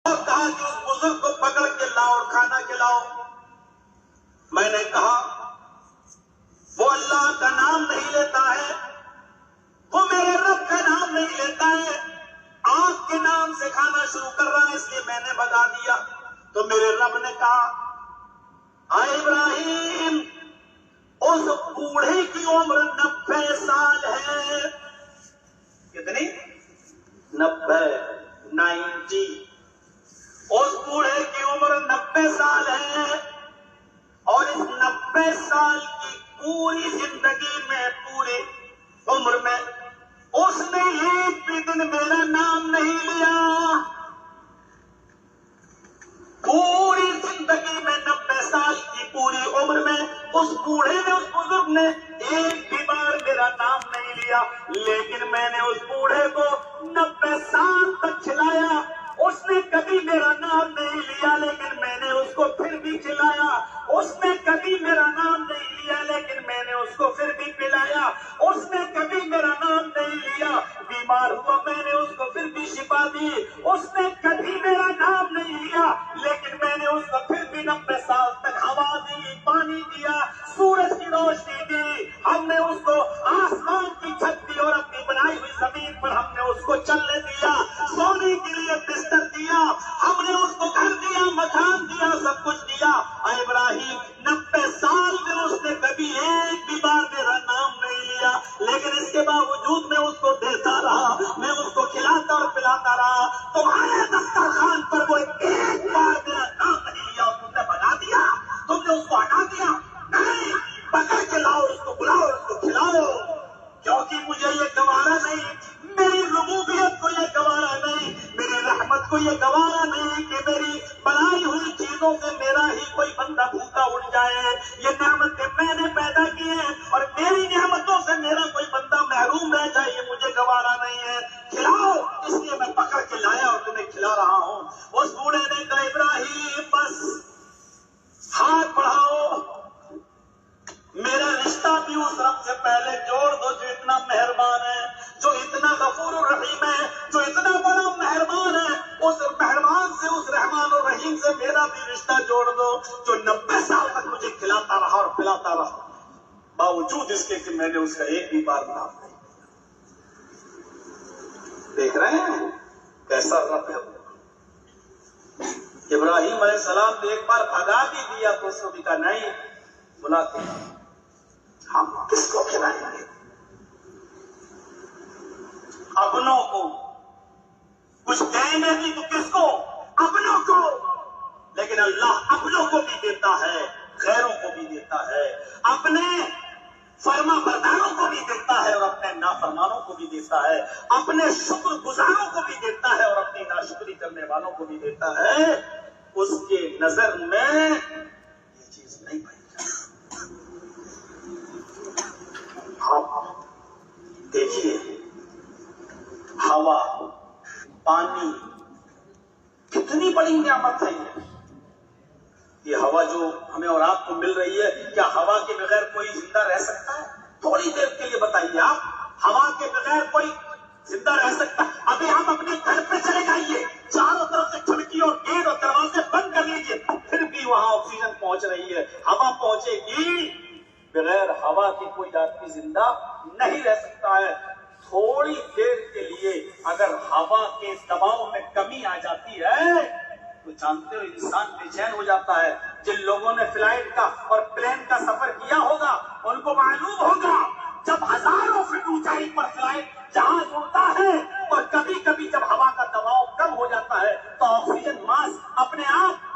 اور کہا کہ اس بزرگ کو پکڑ کے لاؤ اور کھانا کھلاؤ. میں نے کہا وہ اللہ کا نام نہیں لیتا ہے, وہ میرے رب کا نام نہیں لیتا ہے, آنکھ کے نام سے کھانا شروع کر رہا ہے, اس لیے میں نے بتا دیا. تو میرے رب نے کہا اے ابراہیم, اس بوڑھے کی عمر 90 سال ہے. کتنی؟ 90. اس بوڑھے کی عمر 90 سال ہے, اور اس 90 سال کی پوری زندگی میں, پوری عمر میں اس نے ایک بھی دن میرا نام نہیں لیا. پوری زندگی میں 90 سال کی پوری عمر میں اس بوڑھے نے, اس بزرگ نے ایک بھی بار میرا نام نہیں لیا. لیکن میں نے اس بوڑھے کو 90 سال تک کھلایا. اس نے کبھی میرا نام نہیں لیا, لیکن میں نے اس کو پھر بھی کھلایا. اس نے کبھی میرا نام نہیں لیا, لیکن میں نے اس کو پھر بھی پلایا. اس نے کبھی میرا نام نہیں لیا, بیمار ہوا میں نے اس کو پھر بھی شفا دی. اس نے کبھی میرا نام نہیں لیا, لیکن میں نے اس کو پھر بھی 90 سال تک ہوا دی, پانی دیا, سورج کی روشنی دی. ہم نے اس کو آسمان کی چھت دی, اور اپنی بنائی ہوئی زمین پر ہم نے اس کو چلنے دیا, سونے کے لیے بستر دیا, ہم نے اس کو گھر دیا, مکان دیا, سب کچھ دیا. اے ابراہیم, 90 سال میں اس نے کبھی ایک بھی بار میرا نام نہیں لیا, لیکن اس کے باوجود میں اس کو دیتا رہا, میں اس کو کھلاتا اور پلاتا رہا. تمہارے دسترخوان پر وہ ایک بار میرا نام نہیں لیا, اور تم نے بنا دیا, تم نے اس کو ہٹا دیا. نہیں, پکڑ کے لاؤ, اس کو بلاؤ, اس کو کھلاؤ, کیونکہ مجھے یہ گوارا نہیں, میری ربوبیت کو یہ گوارا نہیں, میری رحمت کو یہ گوارا نہیں کہ میری بنائی ہوئی چیزوں سے میرا ہی کوئی بندہ بھوکا اٹھ جائے. یہ نعمتیں میں نے پیدا کی ہیں, اور میری نعمتوں سے میرا کوئی بندہ محروم رہ جائے, یہ مجھے گوارا نہیں ہے. کھلاؤ, اس لیے میں پکڑ کے لایا اور تمہیں کھلا رہا ہوں. اس بوڑھے نے کہا ابراہیم بس ہاتھ بڑھاؤ, میرا رشتہ بھی اس رب سے پہلے جوڑ دو جو اتنا مہربان ہے, جو اتنا غفور الرحیم ہے, جو اتنا بڑا مہربان ہے. اس مہربان سے, اس رحمان اور رحیم سے میرا بھی رشتہ جوڑ دو, جو 90 سال تک مجھے کھلاتا رہا اور پلاتا رہا, باوجود اس کے کہ میں نے اس کا ایک بھی بار نام نہیں. دیکھ رہے ہیں کیسا رب ہے. ابراہیم علیہ السلام نے ایک بار بھگا بھی دیا تو اس کو بھی کہا نہیں, بلاتے ہم کس کو کھلائیں گے, اپنوں کو. کچھ دیں گے بھی تو کس کو, اپنوں کو. لیکن اللہ اپنوں کو بھی دیتا ہے, غیروں کو بھی دیتا ہے, اپنے فرما برداروں کو بھی دیتا ہے, اور اپنے نافرمانوں کو بھی دیتا ہے, اپنے شکر گزاروں کو بھی دیتا ہے, اور اپنی ناشکری کرنے والوں کو بھی دیتا ہے. اس کے نظر میں یہ چیز نہیں پائی. آپ دیکھیے, ہوا, پانی, کتنی بڑی نعمت ہے یہ ہوا جو ہمیں اور آپ کو مل رہی ہے. کیا ہوا کے بغیر کوئی زندہ رہ سکتا ہے؟ تھوڑی دیر کے لیے بتائیے آپ, ہوا کے بغیر کوئی زندہ رہ سکتا ہے؟ ابھی ہم اپنے گھر پہ چلے جائیے, چاروں طرف سے کھڑکی اور گیٹ اور دروازے بند کر لیجیے, پھر بھی وہاں آکسیجن پہنچ رہی ہے, ہوا پہنچے گی. بغیر ہوا کے کوئی آدمی زندہ نہیں رہ سکتا ہے. تھوڑی دیر کے لیے اگر ہوا کے دباؤ میں کمی آ جاتی ہے تو جانتے ہو انسان بے چین ہو جاتا ہے. جن لوگوں نے فلائٹ کا اور پلین کا سفر کیا ہوگا ان کو معلوم ہوگا, جب ہزاروں فٹ اونچائی پر فلائٹ جہاز اڑتا ہے اور کبھی کبھی جب ہوا کا دباؤ کم ہو جاتا ہے تو آکسیجن ماسک اپنے آپ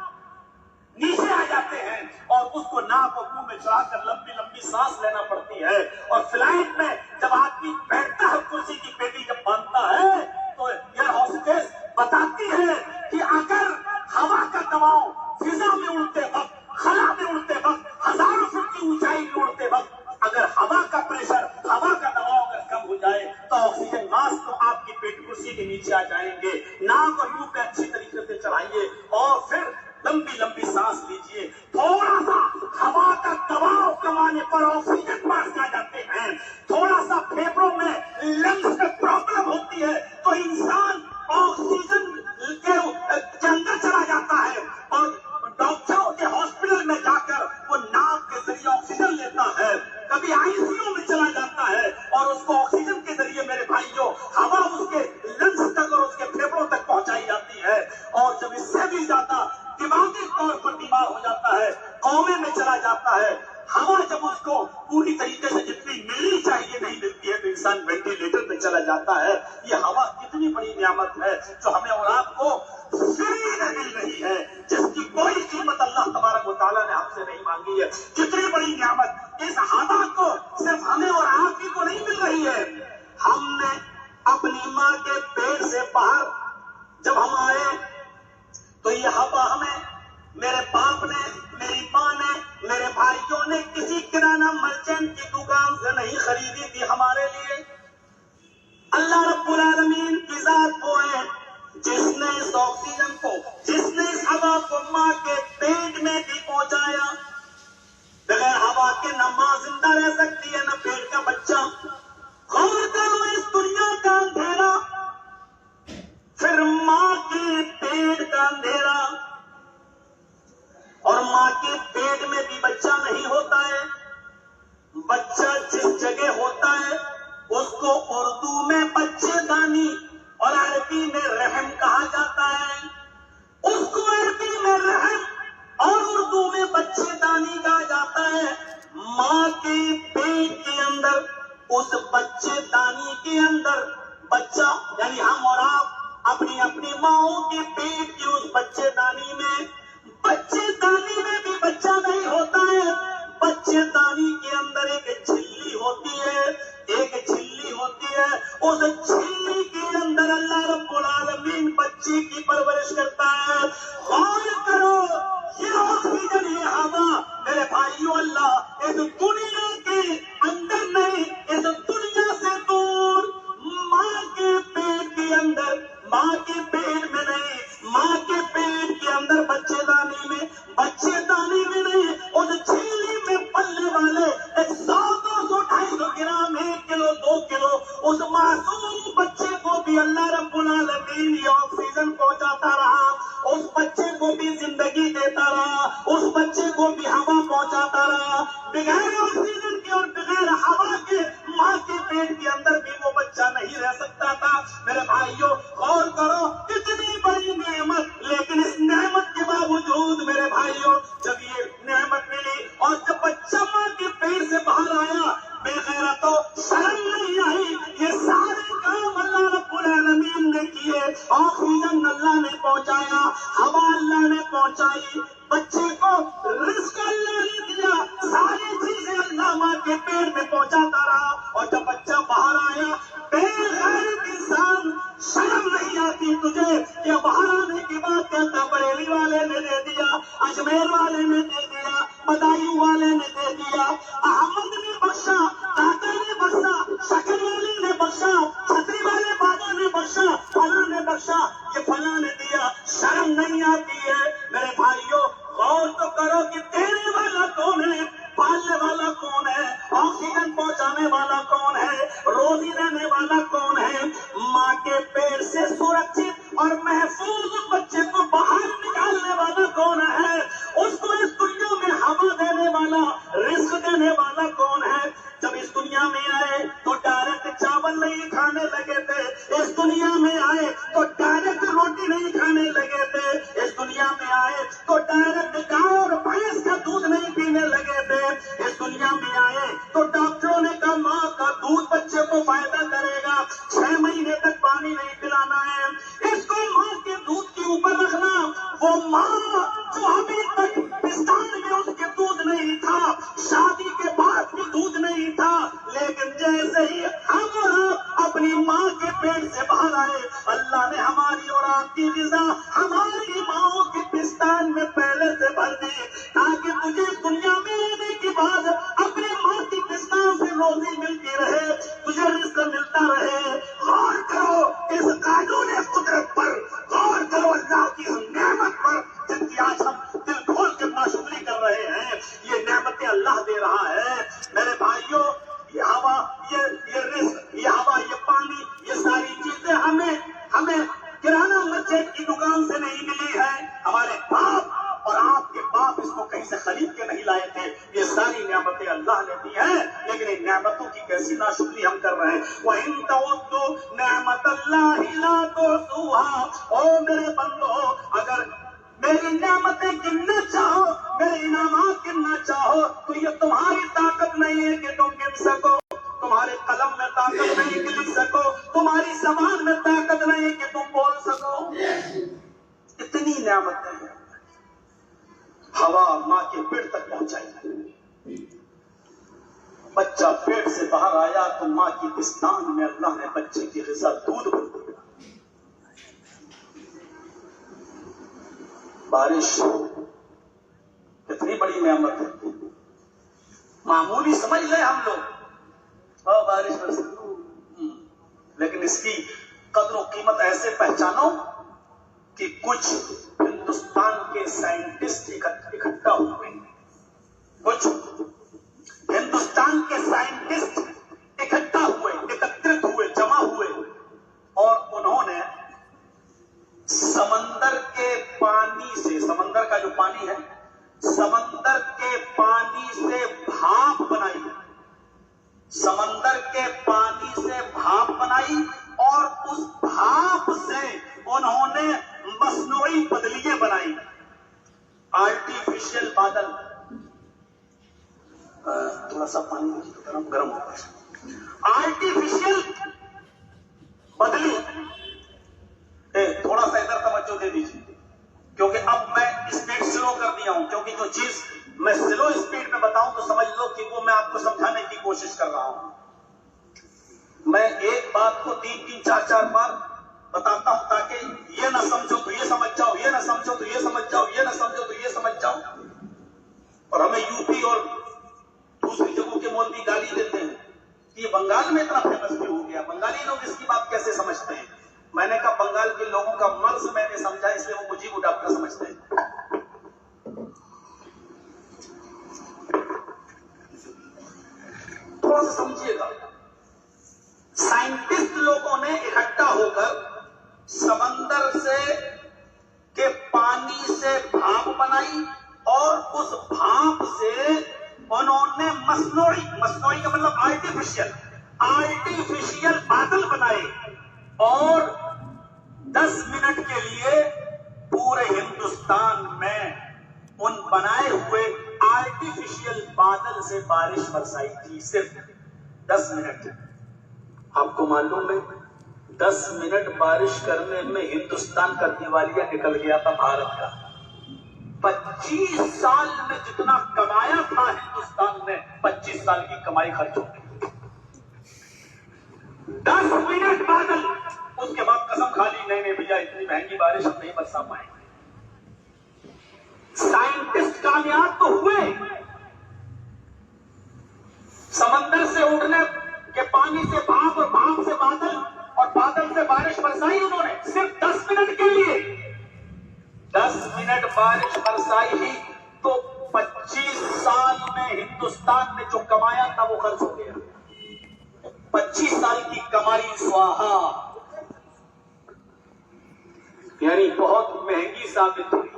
نیچے آ جاتے ہیں, اور اس کو ناک اور منہ میں چڑھا کر لمبی لمبی سانس لینا پڑتی ہے. اور فلائٹ میں جب آدمی بیٹھتا ہے, کرسی کی پیٹی جب باندھتا ہے تو ایئر ہوسٹس بتاتی ہے کہ اگر ہوا کا دباؤ فضا میں اڑتے وقت, خلا میں اڑتے وقت, ہزاروں فٹ کی اونچائی میں اڑتے وقت اگر ہوا کا پریشر, ہوا کا دباؤ اگر کم ہو جائے تو آکسیجن ماسک تو آپ کی پیٹ کرسی کے نیچے آ جائیں گے. ناک اور منہ پہ اچھی طریقے سے چڑھائیے, اور پھر لمبی لمبی سانس لیجیے. تھوڑا سا ہوا کا دباؤ کمانے پر آکسیجن ماسک آ جاتے ہیں. تھوڑا سا پھیپڑوں میں لنگس میں پرابلم ہوتی ہے تو انسان آکسیجن کے اس سے بھی زیادہ دماغی طور پر بیمار ہو جاتا ہے، کومے میں چلا جاتا ہے۔ ہوا جب اس کو پوری طریقے سے جتنی ملنی چاہیے نہیں ملتی ہے تو انسان وینٹیلیٹر پہ چلا جاتا ہے۔ یہ ہوا کتنی بڑی نعمت ہے جو ہمیں اور آپ کو فری میں مل رہی ہے، جس کی کوئی قیمت اللہ تبارک و تعالیٰ نے ہم سے نہیں مانگی ہے۔ کتنی بڑی نعمت اس ہوا کو صرف ہمیں اور آپ ہی کو نہیں مل رہی ہے۔ ہم نے اپنی ماں کے پیٹ سے باہر جب ہم آئے تو یہ ہوا ہمیں میرے باپ نے، میری ماں نے، میرے بھائیوں نے کسی کرانہ مرچنٹ کی دکان سے نہیں خریدی تھی ہمارے لیے۔ اللہ رب العالمین کی ذات وہ ہے جس نے اس آکسیجن کو، جس نے اس ہوا کو ماں کے پیٹ میں بھی پہنچایا۔ بغیر ہوا کے نہ ماں زندہ رہ سکتی ہے نہ پیٹ کا بچہ۔ غور کرو اس دنیا کا اندھیرا، پھر ماں کے پیٹ کا اندھیرا، اور ماں کے پیٹ میں بھی بچہ نہیں ہوتا ہے۔ بچہ جس جگہ ہوتا ہے اس کو اردو میں بچے دانی اور عربی میں رحم کہا جاتا ہے۔ اس کو عربی میں رحم اور اردو میں بچے دانی کہا جاتا ہے۔ ماں کے پیٹ کے اندر، اس بچے دانی کے اندر بچہ، یعنی ہم اور آپ اپنی اپنی ماؤں کے پیٹ کی اس بچے دانی میں، بچے دانی میں بھی بچہ نہیں ہوتا ہے۔ بچے دانی کے اندر ایک جھلی ہوتی ہے، ایک جھلی ہوتی ہے۔ اس جھلی کے اندر اللہ رب العالمین بچے کی پرورش کرتا ہے۔ غور کرو، یہ آکسیجن، یہ ہوا میرے بھائیو، اللہ اس دنیا کے اندر نہیں، اس دنیا سے دور ماں کے پیٹ کے اندر، ماں کے پیٹ میں نہیں، ماں کے پیٹ کے اندر بچے دانی میں، بچے دانی میں نہیں، اس جھیلی میں پلنے والے 100-200 250 گرام، 1 کلو 2 کلو اس معصوم بچے کو بھی اللہ رب العالمین یہ آکسیجن پہنچاتا رہا، اس بچے کو بھی زندگی دیتا رہا، اس بچے کو بھی ہوا پہنچاتا رہا۔ بغیر آکسیجن کے اور بغیر ہوا کے ماں کے پیٹ کے اندر بھی وہ بچہ نہیں رہ سکتا تھا۔ میرے بھائیوں غور کرو، کتنی بڑی نعمت، لیکن اس نعمت کے باوجود میرے بھائیوں جب یہ نعمت ملی اور جب بچہ ماں کے پیٹ سے باہر آیا، بے غیرتوں شرم نہیں آئی۔ یہ سارے کام اللہ رب العالمین نے کیے، آکسیجن اللہ نے پہنچایا، ہوا اللہ نے پہنچائی، بچے کو رزق اللہ نے دیا، ساری چیزیں اللہ ماں کے پیٹ میں پہنچاتا رہا۔ اور جب بچہ باہر آیا، بے غیرت انسان، شرم نہیں آتی تجھے کہ باہر آنے کی بات کہتا بریلی والے نے دے دیا، اجمیر والے نے دے دیا، بدایوں والے نے دے دیا، احمد نے بخشا، کاکا نے بخشا، شکر والے نے بخشا، چھتری والے بابا نے بخشا، فلاں نے بخشا، یہ فلاں نے دیا۔ شرم نہیں آتی ہے؟ میرے بھائیوں غور تو کرو کہ دینے والا کون ہے، پالنے والا کون ہے، آکسیجن پہنچانے والا کون ہے، روزی دینے والا کون ہے؟ ماں کے پیٹ سے سرکشت اور محفوظ اس بچے کو باہر نکالنے والا کون ہے؟ اس کو اس دنیا میں ہوا دینے والا، رزق دینے والا کون ہے؟ جب اس دنیا میں آئے تو ڈائریکٹ چاول نہیں کھانے لگے تھے، اس دنیا میں آئے تو ڈائریکٹ روٹی نہیں کھانے لگے تھے، اس دنیا میں آئے تو ڈائریکٹ گائے اور بھینس کا دودھ نہیں پینے لگے تھے، اس دنیا میں آئے تو ڈاکٹروں نے کہا ماں کا دودھ بچے کو فائدہ کرے گا، 6 مہینے تک پانی نہیں پلانا ہے، اس کو ماں کے دودھ کے اوپر رکھنا۔ وہ ماں جو ابھی تک پستان میں اس کے دودھ نہیں تھا، شادی کے بعد بھی دودھ نہیں تھا، لیکن جیسے ہی ہم اور آپ اپنی ماں کے پیٹ سے باہر آئے، اللہ نے ہماری اور آپ کی غذا ہماری ماؤں کے پستان میں پہلے سے بھر دی، تاکہ تجھے دنیا میں آنے کے بعد اپنی ماں کی پستان سے روزی ملتی رہے، تجھے رزق ملتا رہے۔ غور کرو اس قانون قدرت پر، غور کرو اللہ کی اس نعمت پر جن کی آج ہم دل کھول کے ناشکری کر رہے ہیں۔ یہ نعمتیں اللہ دے رہا ہے۔ میرے بھائیوں یہ ہوا، یہ رزق، یہ ہوا، یہ پانی، یہ ساری چیزیں ہمیں کرانہ مرچنٹ کی دکان سے نہیں ملی ہے، ہمارے باپ اور آپ کے باپ اس کو کہیں سے خرید کے نہیں لائے تھے۔ یہ ساری نعمتیں اللہ نے دی ہیں، لیکن ان نعمتوں کی کیسی ناشکری ہم کر رہے ہیں۔ وَإِن تَعُدُّوا نِعْمَتَ اللَّهِ لَا تُحْصُوهَا، او میرے بندو اگر میری نعمتیں گننا چاہو، میرے انعامات گننا چاہو تو یہ تمہاری طاقت نہیں ہے کہ تم گن سکو، تمہارے قلم میں طاقت نہیں کہ لکھ سکو، تمہاری زبان میں طاقت نہیں کہ تم بول سکو. اتنی نعمتیں ہیں. ہوا ماں کے پیٹ تک پہنچائی، بچہ پیٹ سے باہر آیا تو ماں کی پستان میں اللہ نے بچے کی غذا دودھ بھر دیا. بارش کتنی بڑی نعمت ہے. معمولی سمجھ لیں ہم لوگ بارش برس، لیکن اس کی قدر و قیمت ایسے پہچانو کہ کچھ ہندوستان کے سائنٹسٹ اکٹھا ہوئے، کچھ ہندوستان کے سائنٹسٹ اکٹھا ہوئے، ایکترت ہوئے، جمع ہوئے، اور انہوں نے سمندر کے پانی سے، سمندر کا جو پانی ہے، سمندر کے پانی سے بھاپ بنائی، سمندر کے پانی سے بھاپ بنائی، اور اس بھاپ سے انہوں نے مصنوعی بدلیے بنائی، آرٹیفیشل بادل. تھوڑا سا پانی گرم ہو گیا. آرٹیفیشل بدلی. تھوڑا سا ادھر توجہ دے دیجیے، کیونکہ اب میں اسپیڈ سلو کر دیا ہوں، کیونکہ جو چیز میں سلو اسپیڈ میں بتاؤں تو سمجھ لو کہ وہ میں آپ کو سمجھانے کی کوشش کر رہا ہوں. میں ایک بات کو 3 4 بار بتاتا ہوں تاکہ یہ نہ سمجھو تو یہ سمجھ جاؤ، یہ نہ سمجھو تو یہ سمجھ جاؤ، یہ نہ سمجھو تو یہ سمجھ جاؤ. اور ہمیں یوپی اور دوسری جگہوں کے مولوی گالی دیتے ہیں کہ یہ بنگال میں اتنا فیمس بھی ہو گیا، بنگالی لوگ اس کی بات کیسے سمجھتے ہیں. میں نے کہا بنگال کے لوگوں کا مرض میں نے سمجھا، اس لیے وہ مجھے کو ڈاکٹر سمجھتے ہیں. تھوڑا سا سمجھیے گا. سائنٹسٹ لوگوں نے اکٹھا ہو کر سمندر سے کے پانی سے بھاپ بنائی، اور اس بھاپ سے انہوں نے مصنوعی کا مطلب آرٹیفیشل بادل بنائے، اور 10 منٹ کے لیے پورے ہندوستان میں ان بنائے ہوئے آرٹیفیشل بادل سے بارش برسائی تھی. صرف 10 منٹ. آپ کو معلوم ہے 10 منٹ بارش کرنے میں ہندوستان کا دیوالیہ نکل گیا تھا بھارت کا. 25 سال میں جتنا کمایا تھا ہندوستان میں، 25 سال کی کمائی خرچ ہو گئی. 10 منٹ بادل. اس کے بعد قسم کھا لی نہیں بھیا اتنی مہنگی بارش ہم نہیں برسا پائیں. سائنٹسٹ کامیاب تو ہوئے، سمندر سے اٹھنے کے پانی سے بھاپ، اور بھاپ سے بادل، اور بادل سے بارش برسائی انہوں نے صرف 10 منٹ کے لیے. 10 منٹ بارش برسائی ہی تو 25 سال میں ہندوستان نے جو کمایا تھا وہ خرچ ہو گیا. 25 سال کی کمائی سواہا، یعنی بہت مہنگی ثابت ہوئی.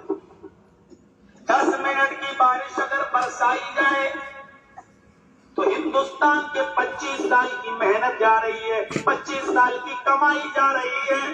10 منٹ کی بارش اگر برسائی جائے تو ہندوستان کے 25 سال کی محنت جا رہی ہے، 25 سال کی کمائی جا رہی ہے.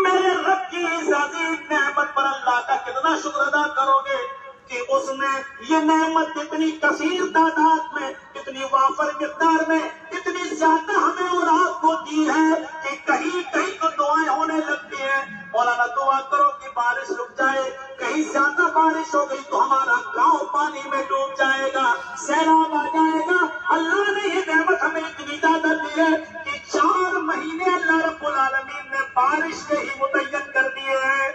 میرے رب کی اس عظیم نعمت پر اللہ کا کتنا شکر ادا کرو گے کہ اس نے یہ نعمت اتنی کثیر تعداد میں، اتنی وافر مقدار میں، اتنی زیادہ ہمیں اور آپ کو دی ہے کہ کہیں کہیں تو دعائیں ہونے لگتی ہیں. مولانا دعا کرو کہ بارش رک جائے. کہیں زیادہ بارش ہو گئی تو ہمارا گاؤں پانی میں ڈوب جائے گا، سیلاب آ جائے گا. اللہ نے یہ نعمت ہمیں اتنی زیادہ دی ہے کہ 4 مہینے اللہ رب العالمین نے بارش کے ہی متعین کر دیے ہیں.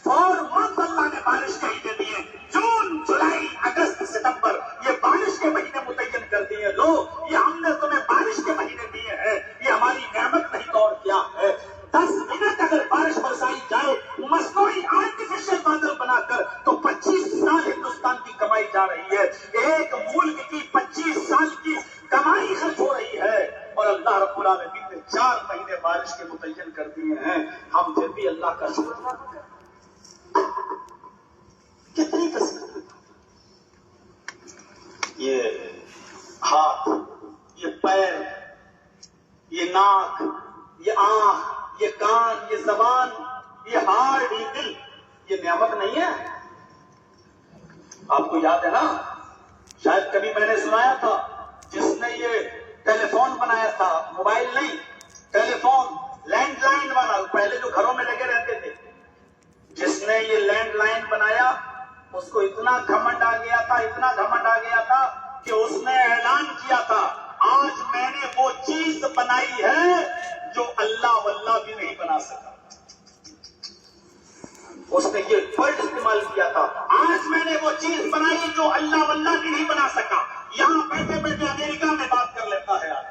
4 months اللہ نے بارش کے ہی دے دیے. جون، جولائی، اگست، ستمبر یہ بارش کے مہینے متعین کر دیے. لو یہ ہم نے تمہیں بارش کے مہینے دیے ہیں، یہ ہماری نعمت نہیں تو اور کیا ہے. 10 منٹ اگر بارش برسائی جائے مصنوعی آرٹیفیشل بادل بنا کر تو 25 سال ہندوستان کی کمائی جا رہی ہے. ایک ملک کی 25 سال کی کمائی خرچ ہو رہی ہے، اور اللہ رب العالمین نے 4 مہینے بارش کے متعین کر دیے ہیں. ہم پھر بھی اللہ کا شکر ادا کریں. کتنی کثرت. یہ ہاتھ، یہ پیر، یہ ناک، یہ آنکھ، یہ کان، یہ زبان، یہ ہارٹ، یہ دل، یہ نعمت نہیں ہے؟ آپ کو یاد ہے نا، شاید کبھی میں نے سنایا تھا، جس نے یہ ٹیلی فون بنایا تھا، موبائل نہیں، ٹیلی فون لینڈ لائن والا، پہلے جو گھروں میں لگے رہتے تھے، جس نے یہ لینڈ لائن بنایا اس کو اتنا گھمنڈ آ گیا تھا، اتنا گھمنڈ آ گیا تھا کہ اس نے اعلان کیا تھا، آج میں نے وہ چیز بنائی ہے جو اللہ واللہ بھی نہیں بنا سکا۔ اس نے یہ ورڈ استعمال کیا تھا، آج میں نے وہ چیز بنائی جو اللہ واللہ بھی نہیں بنا سکا۔ یہاں بیٹھے بیٹھے امریکہ میں بات کر لیتا ہے آج۔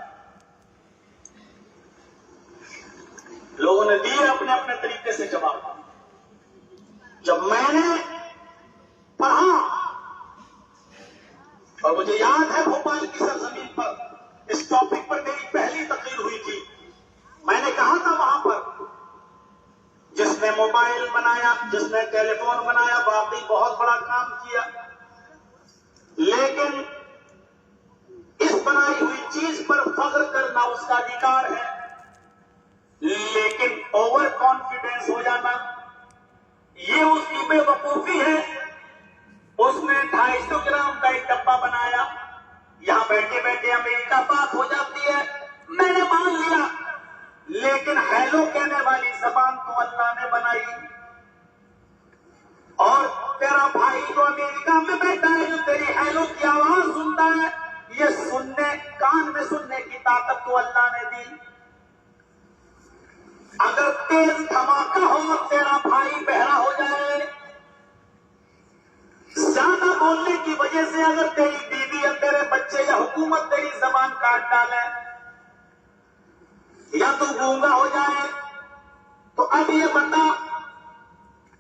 لوگوں نے دیے اپنے اپنے طریقے سے جواب۔ جب میں نے پڑھا، اور مجھے یاد ہے بھوپال کی سرزمین پر اس ٹاپک پر میری پہلی تقریر ہوئی تھی، میں نے کہا تھا وہاں پر جس نے موبائل بنایا، جس نے ٹیلی فون بنایا، واقعی بہت بڑا کام کیا، لیکن اس بنائی ہوئی چیز پر فخر کرنا اس کا ادھیکار ہے، لیکن اوور کانفیڈنس ہو جانا یہ اس کی بے وقوفی ہے۔ اس نے 250 گرام کا ایک ڈبہ بنایا، یہاں بیٹھے بیٹھے امریکہ بات ہو جاتی ہے، میں نے مان لیا، لیکن ہیلو کہنے والی زبان تو اللہ نے بنائی، اور تیرا بھائی جو امریکہ میں بیٹھا ہے جو تیری ہیلو کی آواز سنتا ہے، یہ سننے، کان میں سننے کی طاقت تو اللہ نے دی۔ اگر تیز دھماکہ ہو اور تیرا بھائی بہرا ہو جائے، زیادہ بولنے کی وجہ سے اگر تیری بیوی یا تیرے بچے یا حکومت تیری زبان کاٹ ڈالے، یا تو گونگا ہو جائے، تو اب یہ بندہ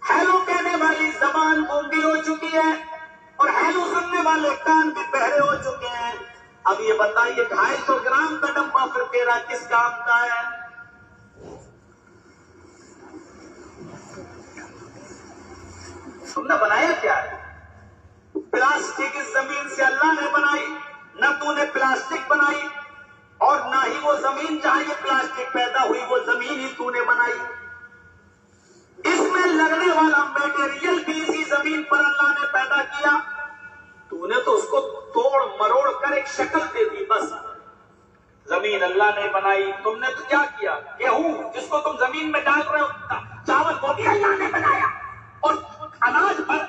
ہیلو کہنے والی زبان گونگی ہو چکی ہے اور ہیلو سننے والے کان بھی بہرے ہو چکے ہیں۔ اب یہ بندہ یہ 250 گرام کا ڈبہ پھر تیرا کس کام کا ہے؟ تم نے بنایا کیا ہے؟ پلاسٹک اس زمین سے اللہ نے بنائی، نہ تو نے پلاسٹک بنائی، اور نہ ہی وہ زمین جہاں یہ پلاسٹک پیدا ہوئی وہ زمین ہی تو نے بنائی۔ اس میں لگنے والا میٹیریل بھی اسی زمین پر اللہ نے پیدا کیا، تو نے تو اس کو توڑ مروڑ کر ایک شکل دے دی بس۔ زمین اللہ نے بنائی، تم نے تو کیا کیا؟ گیہوں جس کو تم زمین میں ڈال رہے ہو، چاول وہ بھی اللہ نے بنایا، اور اناج پر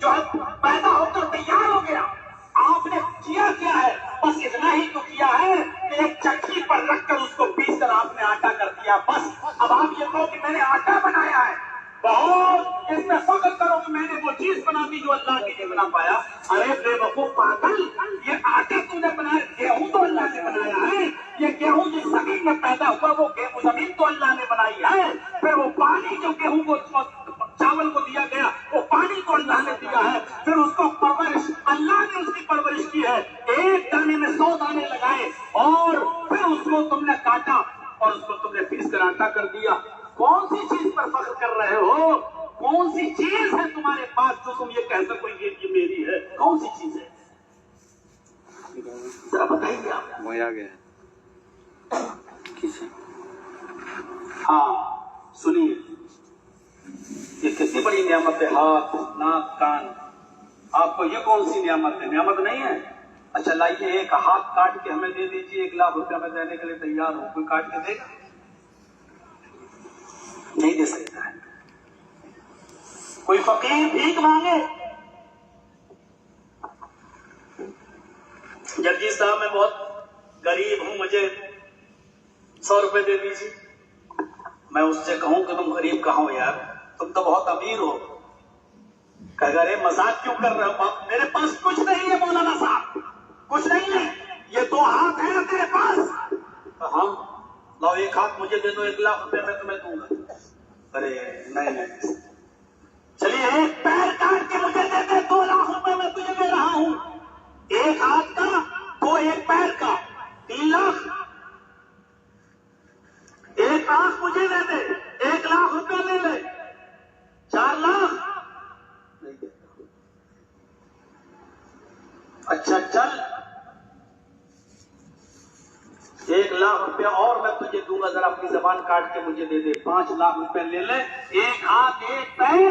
جو ہے پیدا ہو کر تیار ہو گیا۔ آپ نے کیا کیا ہے؟ بس اتنا ہی تو کیا ہے کہ ایک چکی پر رکھ کر اس کو پیس کر آپ نے آٹا کر دیا بس۔ اب آپ یہ کہو کہ میں نے آٹا بنایا ہے، بہت اس میں فخر کرو کہ میں نے وہ چیز بنا دی جو اللہ نے نہیں بنا پایا۔ ارے بے وقوف پاگل، یہ آٹا تو نے بنایا، گیہوں تو اللہ نے بنایا ہے، یہ گیہوں جس زمین میں پیدا ہوا وہ گیہوں زمین تو اللہ نے بنائی ہے، پھر وہ پانی جو گیہوں کو چاول کو دیا گیا وہ پانی کو اللہ نے دیا ہے، پھر اس کو پرورش اللہ نے اس کی پرورش کی ہے، ایک دانے میں 100 دانے لگائے، اور پھر اس کو تم نے کاٹا اور اس کو تم نے پیس کر آٹا کر دیا۔ کون سی چیز پر فخر کر رہے ہو؟ کون سی چیز ہے تمہارے پاس جو تم یہ کہہ سکو یہ میری ہے؟ کون سی چیز ہے؟ ذرا بتائیے آپ۔ وہ آ گیا ہاں سنیے، یہ کتنی بڑی نعمت ہے، ہاتھ، ناک، کان۔ آپ کو یہ کون سی نعمت ہے؟ نعمت نہیں ہے؟ اچھا لائیے ایک ہاتھ کاٹ کے ہمیں دے دیجیے، 1 لاکھ روپیہ میں دینے کے لیے تیار ہوں، کوئی کاٹ کے دے گا؟ نہیں دے سکتا ہے۔ کوئی فقیر بھیک مانگے، جگجیت صاحب میں بہت غریب ہوں، مجھے 100 روپے دے دیجیے، میں اس سے کہوں کہ تم غریب کہاں ہو یار، تم تو بہت امیر ہو، کہے گا ارے مذاق کیوں کر رہے ہو؟ میرے پاس کچھ نہیں ہے مولانا صاحب، کچھ نہیں ہے، یہ 2 ہاتھ ہیں نا تیرے پاس، ہاں لاؤ 1 ہاتھ مجھے دے دو، 1 لاکھ روپے میں تمہیں دوں گا۔ ارے نہیں، چلیے 1 پیر کاٹ کے مجھے دے دے، 2 لاکھ روپے میں تجھے دے رہا ہوں، 1 ہاتھ کا، 2 1 پیر کا، 3 لاکھ، 1 آنکھ مجھے دے دے، 1 لاکھ روپے لے لے، 4 لاکھ نہیں دیتا۔ اچھا چل 1 لاکھ روپے اور میں تجھے دوں گا، ذرا اپنی زبان کاٹ کے مجھے دے دے، 5 لاکھ روپے لے لے، 1 ہاتھ 1 پیر،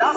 10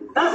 10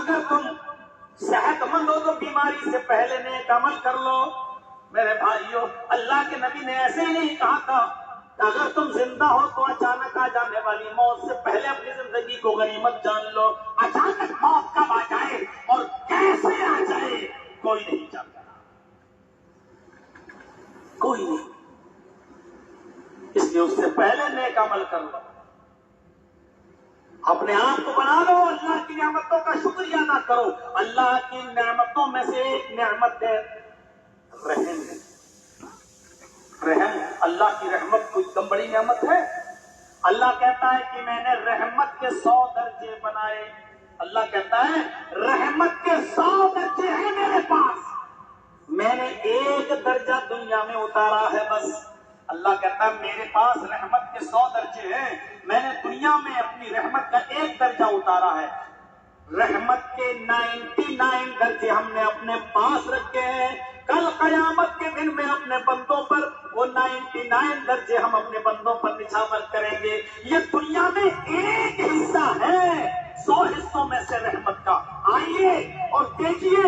اگر تم صحت مند ہو تو بیماری سے پہلے نیک عمل کر لو. میرے بھائیوں، اللہ کے نبی نے ایسے ہی نہیں کہا تھا کہ اگر تم زندہ ہو تو اچانک آ جانے والی موت سے پہلے اپنی زندگی کو غنیمت جان لو. اچانک موت کب آ جائے اور کیسے آ جائے کوئی نہیں جانتا، کوئی نہیں. اس لیے اس سے پہلے نیک عمل کر لو، اپنے آپ کو بنا لو. اللہ کی نعمتوں کا شکریہ ادا کرو. اللہ کی نعمتوں میں سے ایک نعمت ہے رحم. رحم اللہ کی رحمت کوئی کم بڑی نعمت ہے؟ اللہ کہتا ہے کہ میں نے رحمت کے 100 درجے بنائے. اللہ کہتا ہے رحمت کے 100 درجے ہیں میرے پاس، میں نے ایک درجہ دنیا میں اتارا ہے بس. اللہ کہتا ہے میرے پاس رحمت کے 100 درجے ہیں، میں نے دنیا میں اپنی رحمت کا ایک درجہ اتارا ہے. رحمت کے 99 درجے ہم نے اپنے پاس رکھے ہیں. کل قیامت کے دن میں اپنے بندوں پر وہ 99 درجے ہم اپنے بندوں پر نچھاور کریں گے. یہ دنیا میں ایک حصہ ہے 100 حصوں میں سے رحمت کا. آئیے اور دیکھیے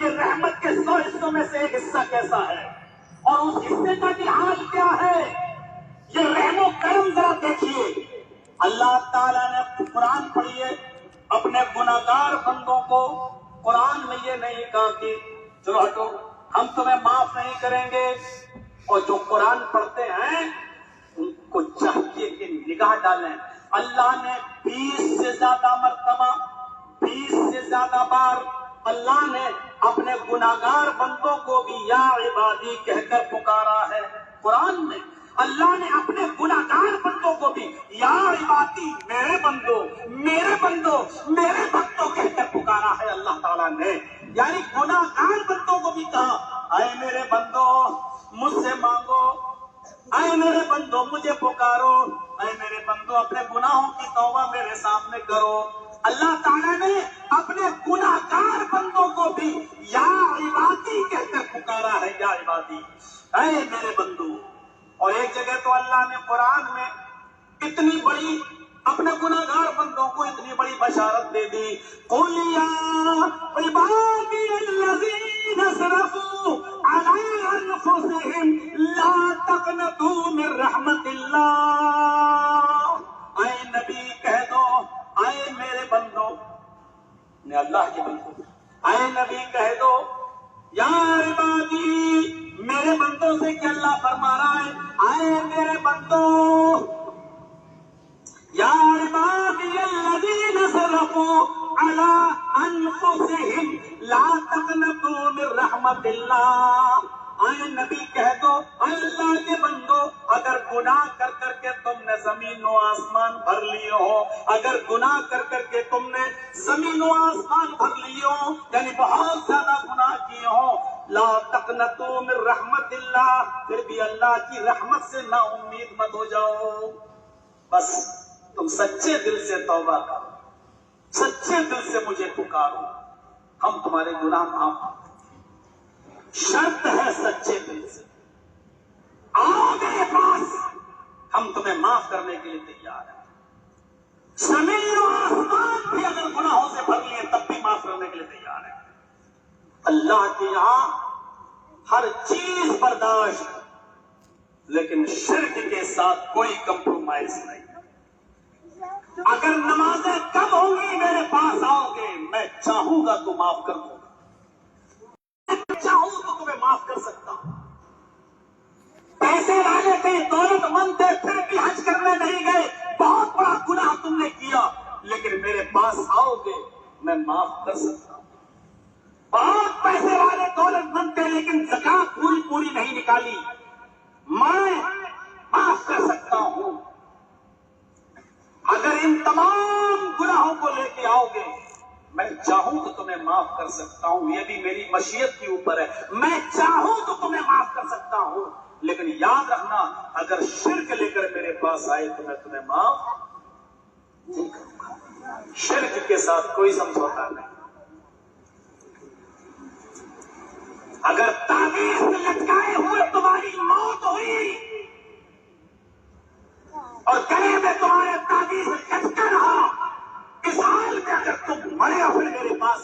یہ رحمت کے 100 حصوں میں سے ایک حصہ کیسا ہے اور اس حصے کا بھی حال کیا ہے. یہ رحم و کرم ذرا دیکھیے. اللہ تعالیٰ نے قرآن پڑھیے اپنے گناہگار بندوں کو. قرآن میں یہ نہیں کہا کہ چلو ہٹو ہم تمہیں معاف نہیں کریں گے، اور جو قرآن پڑھتے ہیں ان کو چاہیے کہ نگاہ ڈالیں. اللہ نے 20 سے زیادہ مرتبہ 20 سے زیادہ بار اللہ نے اپنے گناہگار بندوں کو بھی یا عبادی کہہ کر پکارا ہے. قرآن میں اللہ نے اپنے گناہگار بندوں کو بھی یا عبادی میرے بندوں میرے بندوں میرے بندوں کہہ کر پکارا ہے. اللہ تعالیٰ نے یعنی گناہگار بندوں کو بھی کہا اے میرے بندوں مجھ سے مانگو، اے میرے بندوں مجھے پکارو، اے میرے بندوں اپنے گناہوں کی توبہ میرے سامنے کرو. اللہ تعالیٰ نے اپنے گناہگار بندوں کو بھی یا عبادی کہہ کر پکارا ہے، یا عبادی اے میرے بندو. اور ایک جگہ تو اللہ نے قرآن میں اتنی بڑی اپنے گناہگار بندوں کو اتنی بڑی بشارت دے دی. قُلْ يَا عِبَادِيَ الَّذِينَ اسْرَفُوا عَلَىٰ أَنفُسِهِمْ لَا تَقْنَطُوا مِن رَحْمَتِ اللَّهِ. اے نبی کہہ دو اے میرے بندوں نے اللہ کے بندوں، اے نبی کہہ دو یا عبادی میرے بندوں سے کہ اللہ فرما رہا ہے اے میرے بندوں یا عبادی الذین اسرفوا علی انفسہم لا تقنطوا من رحمت اللہ. اے نبی کہہ دو اللہ کے بندو اگر گناہ کر کر کے تم نے زمین و آسمان بھر لیے ہو، اگر گناہ کر کر کے تم نے زمین و آسمان بھر لیے ہو یعنی بہت زیادہ گناہ کیے ہو، لا تقنطوا من رحمت اللہ، پھر بھی اللہ کی رحمت سے نا امید مت ہو جاؤ. بس تم سچے دل سے توبہ کرو، سچے دل سے مجھے پکارو، ہم تمہارے گناہ معاف. شرط ہے سچے دل سے آؤ میرے پاس، ہم تمہیں معاف کرنے کے لیے تیار ہیں. زمین و آسمان بھی اگر گناہوں سے بھر لیے تب بھی معاف کرنے کے لیے تیار ہیں. اللہ کے یہاں ہر چیز برداشت، لیکن شرک کے ساتھ کوئی کمپرومائز نہیں. اگر نمازیں کم ہوں گی میرے پاس آؤ گے، میں چاہوں گا تو معاف کر دوں گا، چاہوں تو تمہیں معاف کر سکتا ہوں. پیسے والے تھے، دولت مند تھے، پھر بھی حج کرنے نہیں گئے، بہت بڑا گناہ تم نے کیا، لیکن میرے پاس آؤ گے میں معاف کر سکتا ہوں. بہت پیسے والے دولت مند تھے لیکن زکات پوری نہیں نکالی، میں معاف کر سکتا ہوں. اگر ان تمام گناہوں کو لے کے آؤ گے میں چاہوں تو تمہیں معاف کر سکتا ہوں. یہ بھی میری مشیت کے اوپر ہے، میں چاہوں تو تمہیں معاف کر سکتا ہوں. لیکن یاد رکھنا اگر شرک لے کر میرے پاس آئے تو میں تمہیں معاف نہیں کروں گا. شرک کے ساتھ کوئی سمجھوتا نہیں. اگر تعویذ لٹکائے ہوئے تمہاری موت ہوئی اور گلے میں تمہارے تعویذ لٹکا رہا، اس حال میں اگر تم مرے اور پھر میرے پاس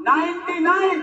99।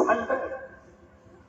100।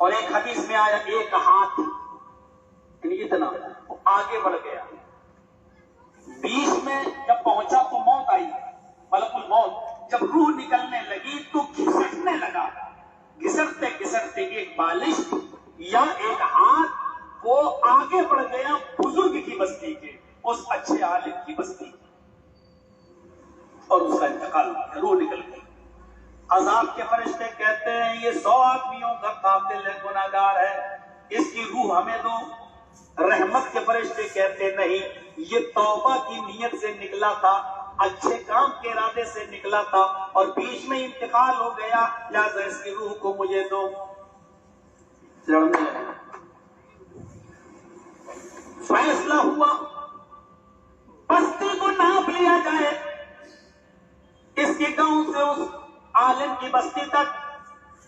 اور ایک حدیث میں آیا ایک ہاتھ یعنی اتنا آگے بڑھ گیا، بیچ میں جب پہنچا تو موت آئی، ملک الموت جب روح نکلنے لگی تو گھسٹنے لگا، گھسٹتے گھسٹتے ایک بالش یا ایک ہاتھ وہ آگے بڑھ گیا بزرگ کی بستی کے، اس اچھے عالم کی بستی، اور اس کا انتقال ہو گیا، روح نکل گئی۔ عذاب کے فرشتے کہتے ہیں یہ 100 آدمیوں کا قاتل ہے، گناہگار ہے، اس کی روح ہمیں دو۔ رحمت کے فرشتے کہتے نہیں، یہ توبہ کی نیت سے نکلا تھا، اچھے کام کے ارادے سے نکلا تھا اور بیچ میں انتقال ہو گیا، لہذا اس کی روح کو مجھے دو۔ فیصلہ ہوا بستی کو ناپ لیا جائے، اس کے گاؤں سے اس عالم کی بستی تک،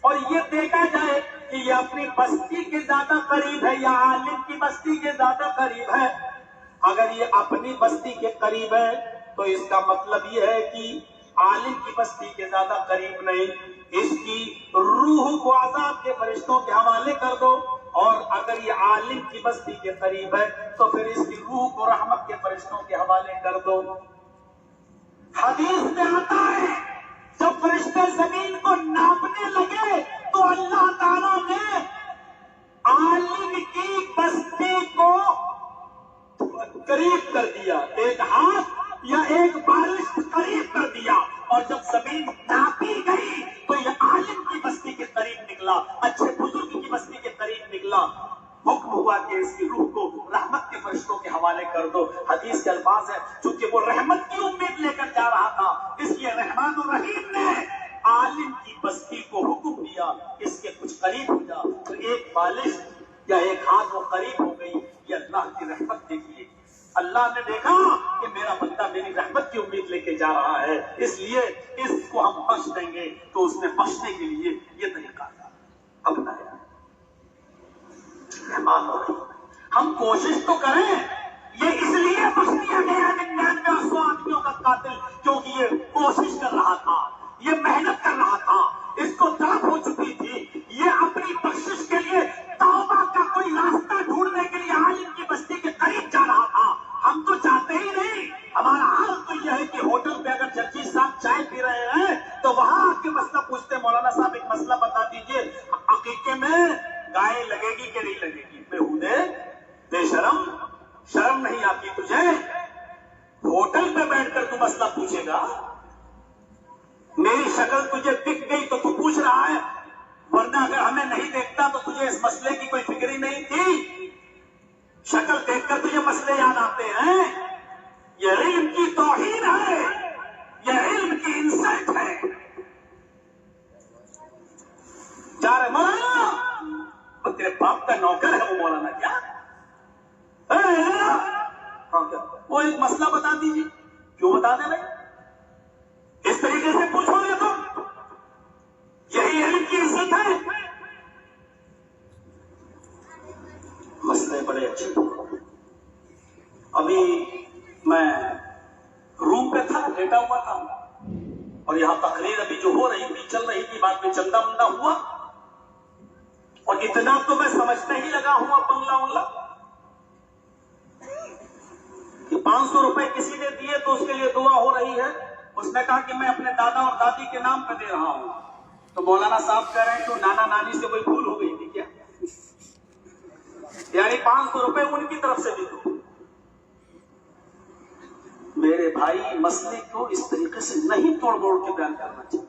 اور یہ دیکھا جائے کہ یہ اپنی بستی کے زیادہ قریب ہے یا عالم کی بستی کے زیادہ قریب ہے۔ اگر یہ اپنی بستی کے قریب ہے تو اس کا مطلب یہ ہے کہ عالم کی بستی کے زیادہ قریب نہیں، اس کی روح کو عذاب کے فرشتوں کے حوالے کر دو، اور اگر یہ عالم کی بستی کے قریب ہے تو پھر اس کی روح کو رحمت کے فرشتوں کے حوالے کر دو۔ حدیث میں آتا ہے جب فرشتے زمین کو ناپنے لگے تو اللہ تعالیٰ نے عالم کی بستی کو قریب کر دیا، ایک ہاتھ یا ایک بالش قریب کر دیا، اور جب زمین ناپی گئی تو یہ عالم کی بستی کے قریب نکلا، اچھے بزرگ کی بستی کے قریب نکلا۔ حکم ہوا کہ اس کی روح کو رحمت کے فرشتوں کے حوالے کر دو۔ حدیث کے الفاظ ہے چونکہ وہ رحمت کی امید لے کر جا رہا تھا، اس لیے رحمان الرحیم نے عالم کی بستی کو حکم دیا اس کے کچھ قریب ہو جا، تو ایک بالش یا ایک ہاتھ وہ قریب ہو گئی۔ یہ اللہ کی رحمت دیکھیے، اللہ نے دیکھا کہ میرا بندہ میری رحمت کی امید لے کے جا رہا ہے، اس لیے اس کو ہم بخش دیں گے، تو اس نے بخشنے کے لیے یہ طریقہ اپنایا۔ ہم کوشش تو کریں، یہ اس لیے بخش دیا گیا 99 اور 100 آدمیوں کا قاتل کیونکہ یہ کوشش کر رہا تھا، یہ محنت کر رہا تھا، اس کو تڑپ ہو چکی تھی، یہ اپنی بخشش کے لیے توبہ کا کوئی راستہ ڈھونڈنے کے لیے عالم کی بستی کے قریب جا رہا تھا۔ ہم تو چاہتے ہی نہیں، ہمارا حال تو یہ ہے کہ ہوٹل پہ اگر جرجی صاحب چائے پی رہے ہیں تو وہاں آ کے مسئلہ پوچھتے ہیں مولانا صاحب ایک مسئلہ بتا دیجئے، عقیقے میں گائے لگے گی کہ نہیں لگے گی؟ بےہودے، بے شرم، شرم نہیں آتی تجھے؟ ہوٹل پہ بیٹھ کر تو مسئلہ پوچھے گا؟ میری شکل تجھے دکھ گئی تو تو پوچھ رہا ہے، ورنہ اگر ہمیں نہیں دیکھتا تو تجھے اس مسئلے کی کوئی فکر ہی نہیں تھی۔ شکل دیکھ کر تجھے مسئلے یاد آتے ہیں؟ یہ علم کی توہین ہے، یہ علم کی انسلٹ ہے۔ جا رہے مولانا، وہ تیرے باپ کا نوکر ہے وہ مولانا کیا؟ وہ ایک مسئلہ بتا دیجیے۔ کیوں بتا دیں بھائی؟ اس طریقے سے پوچھو گے تو یہی علم کی عزت ہے۔ مسئلے بڑے اچھے۔ ابھی میں روم پہ تھا، لیٹا ہوا تھا، اور یہاں تقریر ابھی جو ہو رہی تھی، چل رہی تھی، بعد میں چندہ مندہ ہوا، اور اتنا تو میں سمجھنے ہی لگا ہوں اب بنگلہ کہ 500 روپے کسی نے دیے تو اس کے لیے دعا ہو رہی ہے۔ اس نے کہا کہ میں اپنے دادا اور دادی کے نام پہ دے رہا ہوں، تو مولانا صاحب کہہ رہے ہیں کہ نانا نانی سے کوئی بھول ہو گئی تھی کیا؟ یعنی 500 روپے ان کی طرف سے بھی دو۔ میرے بھائی مسئلے کو اس طریقے سے نہیں توڑ موڑ کے بیان کرنا چاہیے۔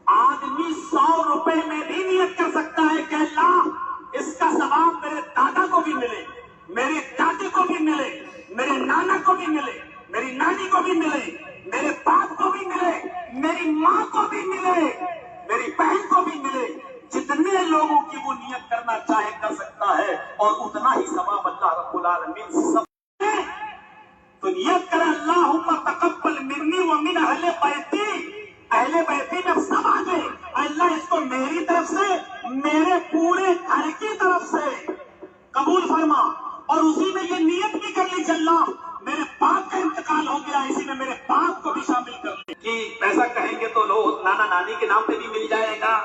آدمی 100 روپے میں بھی نیت کر سکتا ہے کہ اللہ اس کا ثواب میرے دادا کو بھی ملے، میری دادی کو بھی ملے، میرے نانا کو بھی ملے، میری نانی کو بھی ملے، میرے باپ کو بھی ملے، میری ماں کو بھی ملے، میری بہن کو بھی ملے۔ جتنے لوگوں کی وہ نیت کرنا چاہے کر سکتا ہے، اور اتنا ہی ثواب اللہ رب العالمین سب تو نیت کر اللہم تقبل منی ومن اہل بیتی، اہل بیتی جب سب آ گئے، اللہ اس کو میری طرف سے، میرے پورے گھر کی طرف سے قبول فرما، اور اسی میں یہ نیت بھی کر لی اللہ میرے باپ کا انتقال ہو گیا، اسی میں میرے باپ کو بھی شامل کر لیں کہ ایسا کہیں گے تو لوگ نانا نانی کے نام پہ بھی مل جائے گا،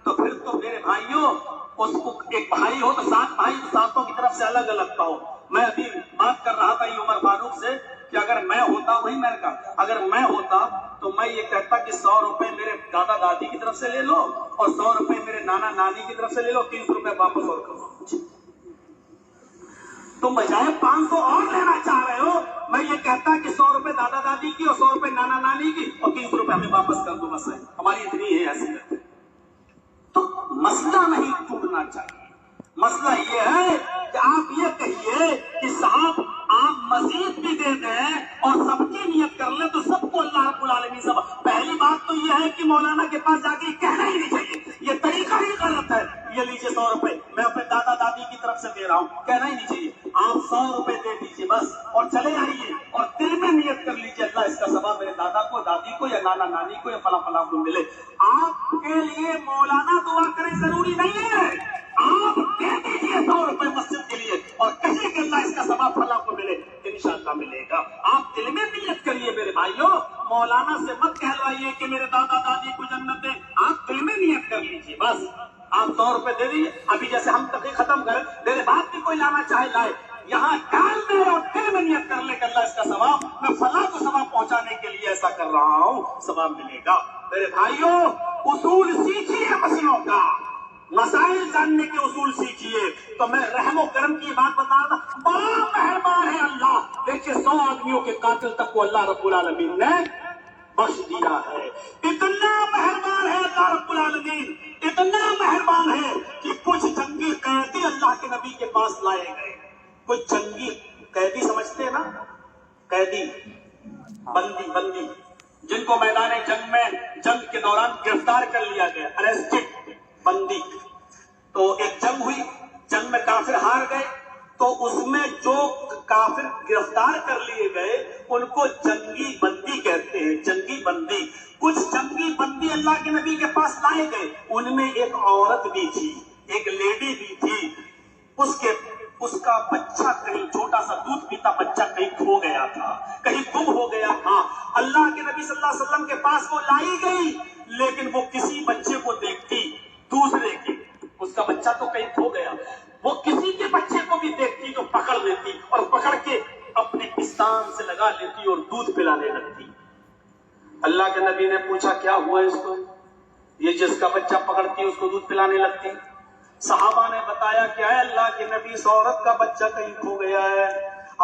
تو پھر تو میرے بھائیوں اس کو ایک بھائی ہو تو 7 بھائی تو ساتوں کی طرف سے الگ الگ کا ہو. میں ابھی بات کر رہا تھا یہ عمر فاروق سے کہ اگر میں ہوتا, وہی میں نے کہا اگر میں ہوتا تو میں یہ کہتا کہ 100 روپے میرے دادا دادی کی طرف سے لے لو اور 100 روپے میرے نانا نانی کی طرف سے لے لو, 30 روپے واپس اور کرو. تم بجائے 500 اور لینا چاہ رہے ہو, میں یہ کہتا کہ 100 روپے دادا دادی کی اور 100 روپے نانا نانی کی اور 30 روپے ہمیں واپس کر دو. بس ہے ہماری اتنی ہے حیثیت. تو مسئلہ نہیں ٹوٹنا چاہیے. مسئلہ یہ ہے کہ آپ یہ کہیے کہ صاحب آپ مزید بھی دے دیں اور سب کی نیت کر لیں تو سب کو اللہ رب العالمین سب. پہلی بات تو یہ ہے کہ مولانا کے پاس جا کے کہنا ہی نہیں چاہیے, یہ طریقہ ہی غلط ہے. یہ لیجیے 100 روپے میں اپنے دادا دادی کی طرف سے دے رہا ہوں, کہنا ہی نہیں چاہیے. آپ 100 روپے دے دیجیے بس اور چلے آئیے اور دل میں نیت کر لیجیے اللہ اس کا ثواب میرے دادا کو, دادی کو یا نانا نانی کو یا فلاں فلاں کو ملے. آپ کے لیے مولانا دعا کرے ضروری نہیں ہے, آپ دے دیجیے 100 روپے مسجد کے لیے اور کہیے کہ اللہ اس کا ثواب فلاں کو ملے, انشاءاللہ ملے گا. آپ دل میں نیت کریے میرے بھائیوں, مولانا سے مت کہلوائیے کہ میرے دادا دادی کو جنت دے, آپ دل میں نیت کر لیجیے بس. آپ 100 روپے دے دیجیے. ابھی جیسے ہم تقریر ختم کریں, میرے باپ بھی کوئی لانا چاہے لائے, یہاں کان میں اور دل میں نیت کر لے کہ اللہ اس کا ثواب میں فلاں کو ثواب پہنچانے کے لیے ایسا کر رہا ہوں, ثواب ملے گا. میرے بھائیوں اصول سیکھیے مسئلوں کا, مسائل جاننے کے اصول سیکھیے. تو میں رحم و کرم کی بات بتا رہا تھا, بڑا مہربان ہے اللہ. دیکھیے 100 آدمیوں کے قاتل تک کو اللہ رب العالمین نے بخش دیا ہے. اتنا مہربان ہے اللہ رب العالمین, اتنا مہربان ہے کہ کچھ جنگی قیدی اللہ کے نبی کے پاس لائے گئے. کچھ جنگی قیدی سمجھتے ہیں نا, قیدی بندی جن کو میدان جنگ کے دوران گرفتار کر لیا گیا, اریسٹڈ بندی. تو ایک جنگ ہوئی, جنگ میں کافر ہار گئے, تو اس میں جو کافر گرفتار کر لیے گئے ان کو جنگی بندی کہتے ہیں, جنگی بندی. کچھ جنگی بندی اللہ کے نبی کے پاس لائے گئے, ان میں ایک عورت بھی تھی, ایک لیڈی بھی تھی. اس کا بچہ کہیں, چھوٹا سا دودھ پیتا بچہ کہیں کھو گیا تھا, کہیں گم ہو گیا تھا. اللہ کے نبی صلی اللہ علیہ وسلم کے پاس وہ لائی گئی, لیکن وہ کسی بچے کو دیکھتی دوسرے کے, اس کا بچہ تو کہیں کھو گیا, وہ کسی کے بچے کو بھی دیکھتی تو پکڑ لیتی اور پکڑ کے اپنے پستان سے لگا لیتی اور دودھ پلانے لگتی. اللہ کے نبی نے پوچھا کیا ہوا اس کو, یہ جس کا بچہ پکڑتی اس کو دودھ پلانے لگتی. صحابہ نے بتایا کہ اے اللہ کے نبی, اس عورت کا بچہ کہیں کھو گیا ہے,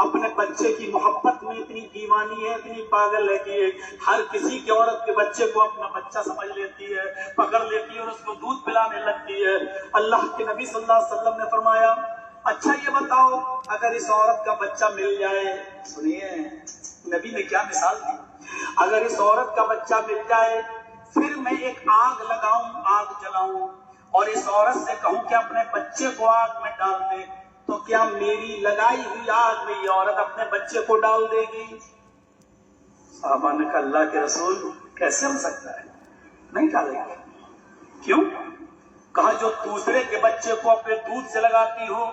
اپنے بچے کی محبت میں اتنی دیوانی ہے, اتنی پاگل ہے کہ ہر کسی کی عورت کے بچے کو اپنا بچہ سمجھ لیتی ہے, پکڑ لیتی ہے اور اس کو دودھ پلانے لگتی ہے. اللہ کے نبی صلی اللہ علیہ وسلم نے فرمایا اچھا یہ بتاؤ اگر اس عورت کا بچہ مل جائے, سنیے نبی نے کیا مثال دی, اگر اس عورت کا بچہ مل جائے پھر میں ایک آگ لگاؤں, آگ جلاؤں اور اس عورت سے کہوں کہ اپنے بچے کو آگ میں ڈال دے, تو کیا میری لگائی ہوئی آگ میں یہ عورت اپنے بچے کو ڈال دے گی؟ صحابہ نے کہا اللہ کے رسول کیسے ہو سکتا ہے, نہیں ڈالے گی. کیوں؟ کہا جو دوسرے کے بچے کو اپنے دودھ سے لگاتی ہو,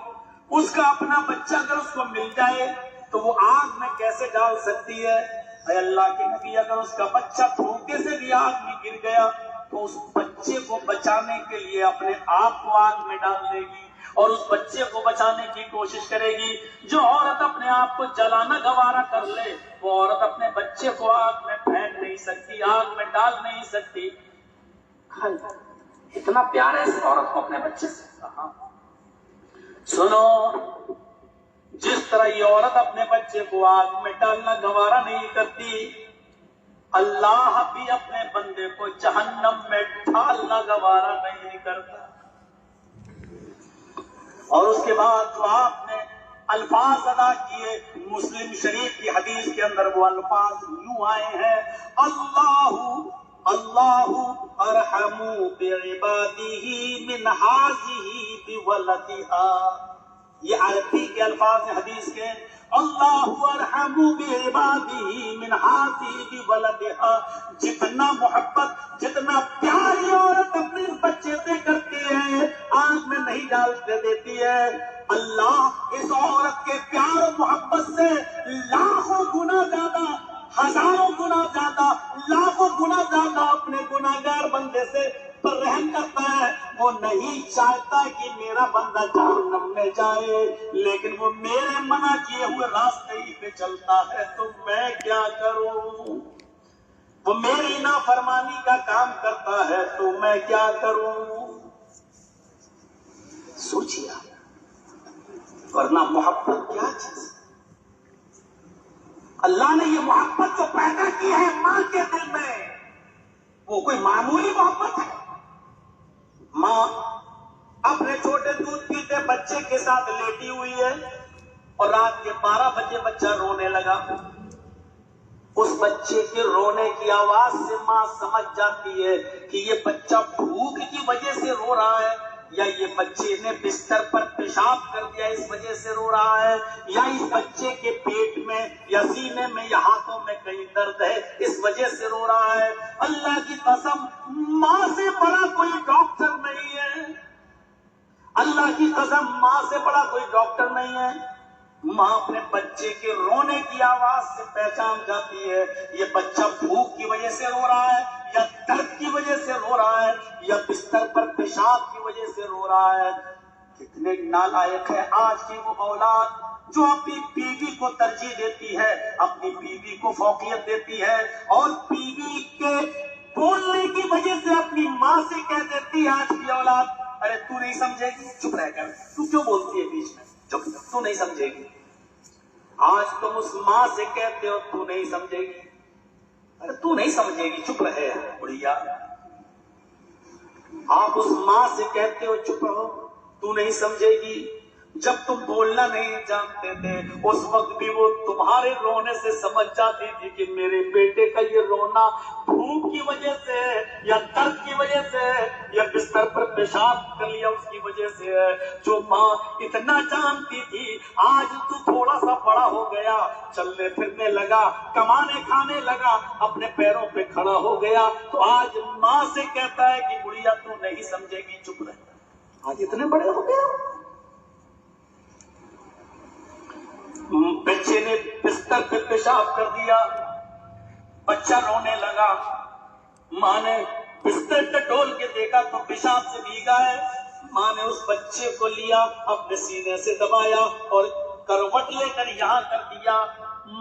اس کا اپنا بچہ اگر اس کو مل جائے تو وہ آگ میں کیسے ڈال سکتی ہے؟ اے اللہ کے نبی, اگر اس کا بچہ دھوکے سے بھی آگ میں گر گیا تو اس بچے کو بچانے کے لیے اپنے آپ کو آگ میں ڈال دے گی اور اس بچے کو بچانے کی کوشش کرے گی. جو عورت اپنے آپ کو جلانا گوارا کر لے وہ عورت اپنے بچے کو آگ میں پھینک نہیں سکتی, آگ میں ڈال نہیں سکتی. اتنا پیار ہے اس عورت کو اپنے بچے سے. سنو, جس طرح یہ عورت اپنے بچے کو آگ میں ڈالنا گوارا نہیں کرتی, اللہ بھی اپنے بندے کو جہنم میں ڈالنا گوارا نہیں کرتا. اور اس کے بعد جو آپ نے الفاظ ادا کیے, مسلم شریف کی حدیث کے اندر وہ الفاظ یوں آئے ہیں, اللہ ارحم بعبادہ من ہذہ بولدہا. یہ عربی کے الفاظ ہیں حدیث کے, اللہ ارحم بعبادہ من ہذہ بولدہا. جتنا محبت, جتنا پیار یہ عورت اپنے بچے سے کرتی ہے آگ میں نہیں ڈالتے دیتی ہے, اللہ اس عورت کے پیار و محبت سے لاکھوں گنا زیادہ, ہزاروں گنا زیادہ, لاکھوں گنا زیادہ اپنے گناہگار بندے سے پر رحم کرتا ہے. نہیں چاہتا کہ میرا بندہ جہنم میں جائے، لیکن وہ میرے منع کیے ہوئے راستے ہی پہ چلتا ہے، تو میں کیا کروں؟ وہ میری نافرمانی کا کام کرتا ہے تو میں کیا کروں؟ سوچیے، ورنہ محبت کیا چیز؟ اللہ نے یہ محبت جو پیدا کی ہے ماں کے دل میں، وہ کوئی معمولی محبت ہے؟ ماں اپنے چھوٹے دودھ پیتے بچے کے ساتھ لیٹی ہوئی ہے اور رات کے 12 بجے بچہ رونے لگا. اس بچے کے رونے کی آواز سے ماں سمجھ جاتی ہے کہ یہ بچہ بھوک کی وجہ سے رو رہا ہے، یا یہ بچے نے بستر پر پیشاب کر دیا اس وجہ سے رو رہا ہے، یا اس بچے کے پیٹ میں یا سینے میں یا ہاتھوں میں کہیں درد ہے اس وجہ سے رو رہا ہے. اللہ کی قسم ماں سے بڑا کوئی ڈاکٹر نہیں ہے، اللہ کی قسم ماں سے بڑا کوئی ڈاکٹر نہیں ہے. ماں اپنے بچے کے رونے کی آواز سے پہچان جاتی ہے یہ بچہ بھوک کی وجہ سے رو رہا ہے، یا درد کی وجہ سے رو رہا ہے، یا بستر پر پیشاب کی وجہ سے رو رہا ہے. کتنے نالائق ہے آج کی وہ اولاد جو اپنی بیوی کو ترجیح دیتی ہے، اپنی بیوی کو فوقیت دیتی ہے، اور بیوی کے بولنے کی وجہ سے اپنی ماں سے کہہ دیتی ہے آج کی اولاد، ارے تو نہیں سمجھے گی، چپ رہ کر، تو کیوں بولتی ہے بیچ میں، چپ، تو نہیں سمجھے گی. آج تم اس ماں سے کہتے ہو تو نہیں سمجھے گی، ارے تو نہیں سمجھے گی، چپ رہے بڑھیا. آپ اس ماں سے کہتے ہو چپ رہو، تو نہیں سمجھے گی. جب تم بولنا نہیں جانتے تھے اس وقت بھی وہ تمہارے رونے سے سمجھ جاتی تھی کہ میرے بیٹے کا یہ رونا بھوک کی وجہ سے ہے، یا درد کی وجہ سے ہے، یا بستر پر پیشاب کر لیا اس کی وجہ سے ہے. جو ماں اتنا جانتی تھی، آج تو تھوڑا سا بڑا ہو گیا، چلنے پھرنے لگا، کمانے کھانے لگا، اپنے پیروں پہ کھڑا ہو گیا، تو آج ماں سے کہتا ہے کہ گڑیا تو نہیں سمجھے گی، چپ رہ. آج اتنے بڑے ہو گئے. بچے نے بستر پہ پیشاب کر دیا، بچہ رونے لگا، ماں نے بستر پہ ڈول کے دیکھا تو پیشاب سے بھیگا ہے. ماں نے اس بچے کو لیا، اپنے سینے سے دبایا اور کروٹ لے کر یہاں کر دیا.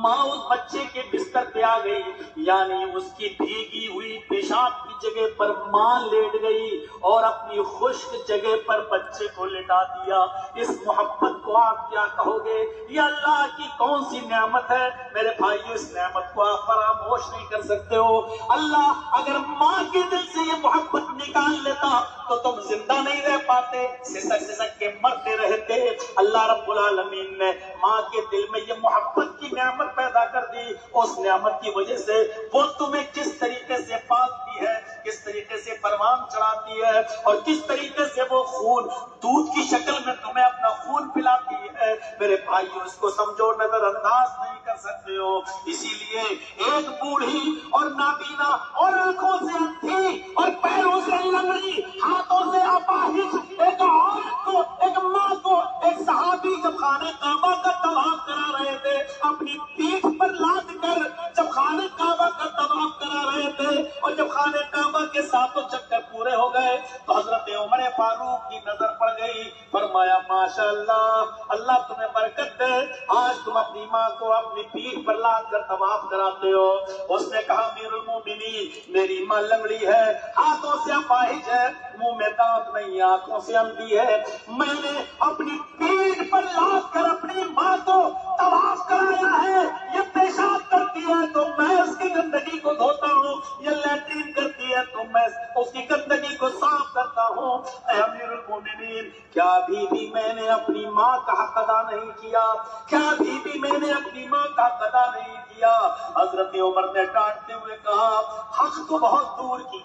ماں اس بچے کے بستر پہ آ گئی، یعنی اس کی بھیگی ہوئی پیشاب کی جگہ پر ماں لیٹ گئی اور اپنی خشک جگہ پر بچے کو لٹا دیا. اس محبت کو آپ کیا کہو گے؟ یہ اللہ کی کون سی نعمت ہے میرے بھائیو؟ اس نعمت کو آپ فراموش نہیں کر سکتے ہو. اللہ اگر ماں کے دل سے یہ محبت نکال لیتا تو تم زندہ نہیں رہ پاتے، سسک سسک کے مرتے رہتے. اللہ رب العالمین نے ماں کے دل میں یہ محبت کی نعمت پیدا کر دی. اس نعمت کی وجہ سے وہ تمہیں کس طریقے سے پالتی ہے، کس طریقے سے پروان چڑھاتی ہے، اور کس طریقے سے وہ خون دودھ کی شکل میں تمہیں اپنا خون پلاتی ہے. میرے بھائیو اس کو سمجھو، نظر انداز نہیں کر سکتے ہو. اسی لیے ایک بوڑھی اور نابینا اور آنکھوں سے اندھی اور پیروں سے لنگڑی، ہاتھوں سے اپاہج ایک عورت کو، ایک ماں کو، ایک صحابی جب خانہ کعبہ کا طواف کرا رہے تھے، اپنی پیٹھ پر لاد کر جب خانہ کعبہ کا طواف کرا رہے تھے، اور جب خانہ کعبہ کے ساتوں چکر پورے ہو گئے تو حضرت عمر فاروق کی نظر پڑ گئی. فرمایا ماشاءاللہ، اللہ تمہیں برکت دے، آج تم اپنی ماں کو اپنی پیٹھ پر لاد کر طواف کراتے ہو. اس نے کہا امیر المومنین، میری ماں لنگڑی ہے، ہاتھوں سے اپاہج ہے، منہ میں دانت نہیں، آنکھوں سے اندھی ہے، میں نے اپنی پیٹھ پر لاد کر اپنی ماں کو طواف کرایا ہے. یہ پیشاب کرتی ہے تو میں اس کی گندگی کو دھوتا ہوں، یہ لیٹرین کرتی ہے تو میں اس کی گندگی کو صاف کرتا ہوں. اے امیر المومنین، کیا ابھی بھی میں نے اپنی ماں کا حق ادا نہیں کیا؟ کیا ابھی بھی میں نے اپنی ماں کا حق ادا نہیں کیا؟ حضرت عمر نے ڈانٹتے ہوئے کہا، حق تو بہت دور کی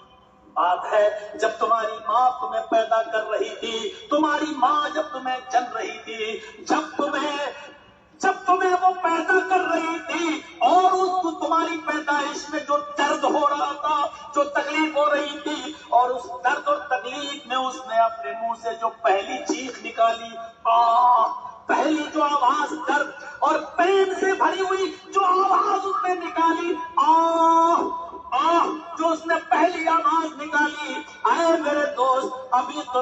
بات ہے. جب تمہاری ماں تمہیں پیدا کر رہی تھی، تمہاری ماں جب تمہیں جن رہی تھی، جب تمہیں وہ پیدا کر رہی تھی، اور اس کو تمہاری پیدائش میں جو درد ہو رہا تھا، جو تکلیف ہو رہی تھی، اور اس درد اور تکلیف میں اس نے اپنے منہ سے جو پہلی چیخ نکالی، پہلی جو آواز درد اور پین سے بھری ہوئی جو آواز اس نے نکالی، جو اس نے پہلی آواز نکالی، اے میرے دوست، ابھی تو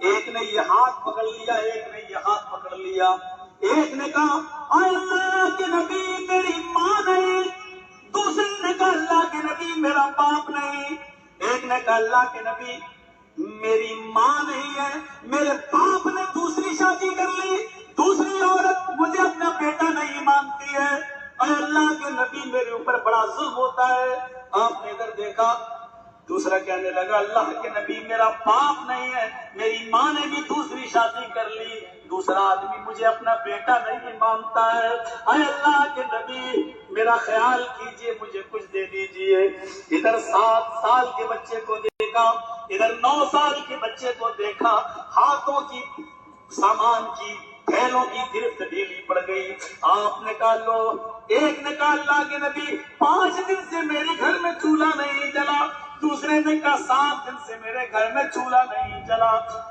ایک نے یہ ہاتھ پکڑ لیا، ایک نے یہ ہاتھ پکڑ لیا۔ ایک نے کہا اے اللہ کے نبی میری ماں نہیں، دوسرے نے کہا اللہ کے نبی میرا باپ نہیں، ایک نے کہا اللہ کے نبی میری ماں نہیں ہے، میرے باپ نے دوسری شادی کر لی، دوسری عورت مجھے اپنا بیٹا نہیں مانتی ہے، اے اللہ کے نبی میرے اوپر بڑا ظلم ہوتا ہے۔ آپ نے ادھر دیکھا، دوسرا کہنے لگا اللہ کے نبی میرا باپ نہیں ہے، میری ماں نے بھی دوسری شادی کر لی، دوسرا آدمی مجھے اپنا بیٹا نہیں مانتا ہے، اے اللہ کے نبی میرا خیال کیجئے، مجھے کچھ دے دیجئے۔ ادھر 7 سال کے بچے کو دیکھا، ادھر 9 سال کے بچے کو دیکھا، ہاتھوں کی سامان کی تھیلوں کی گرفت ڈھیلی پڑ گئی۔ آپ نے کہا لو، ایک نے کہا اللہ کے نبی 5 دن سے میرے گھر میں چولہا نہیں جلا، دوسرے نے کہا 7 دن سے میرے گھر میں چولہا نہیں جلا۔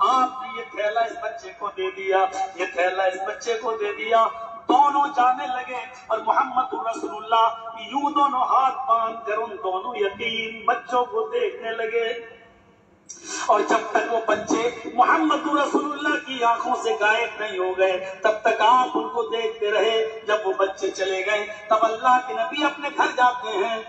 آپ نے یہ تھیلا اس بچے کو دے دیا، یہ تھیلا اس بچے کو دے دیا۔ دونوں جانے لگے اور محمد رسول اللہ یوں دونوں ہاتھ باندھ کر ان دونوں یتیم بچوں کو دیکھنے لگے، اور جب تک وہ بچے محمد رسول اللہ کی آنکھوں سے غائب نہیں ہو گئے تب تک آپ ان کو دیکھتے رہے۔ جب وہ بچے چلے گئے تب اللہ کے نبی اپنے گھر جاتے ہیں،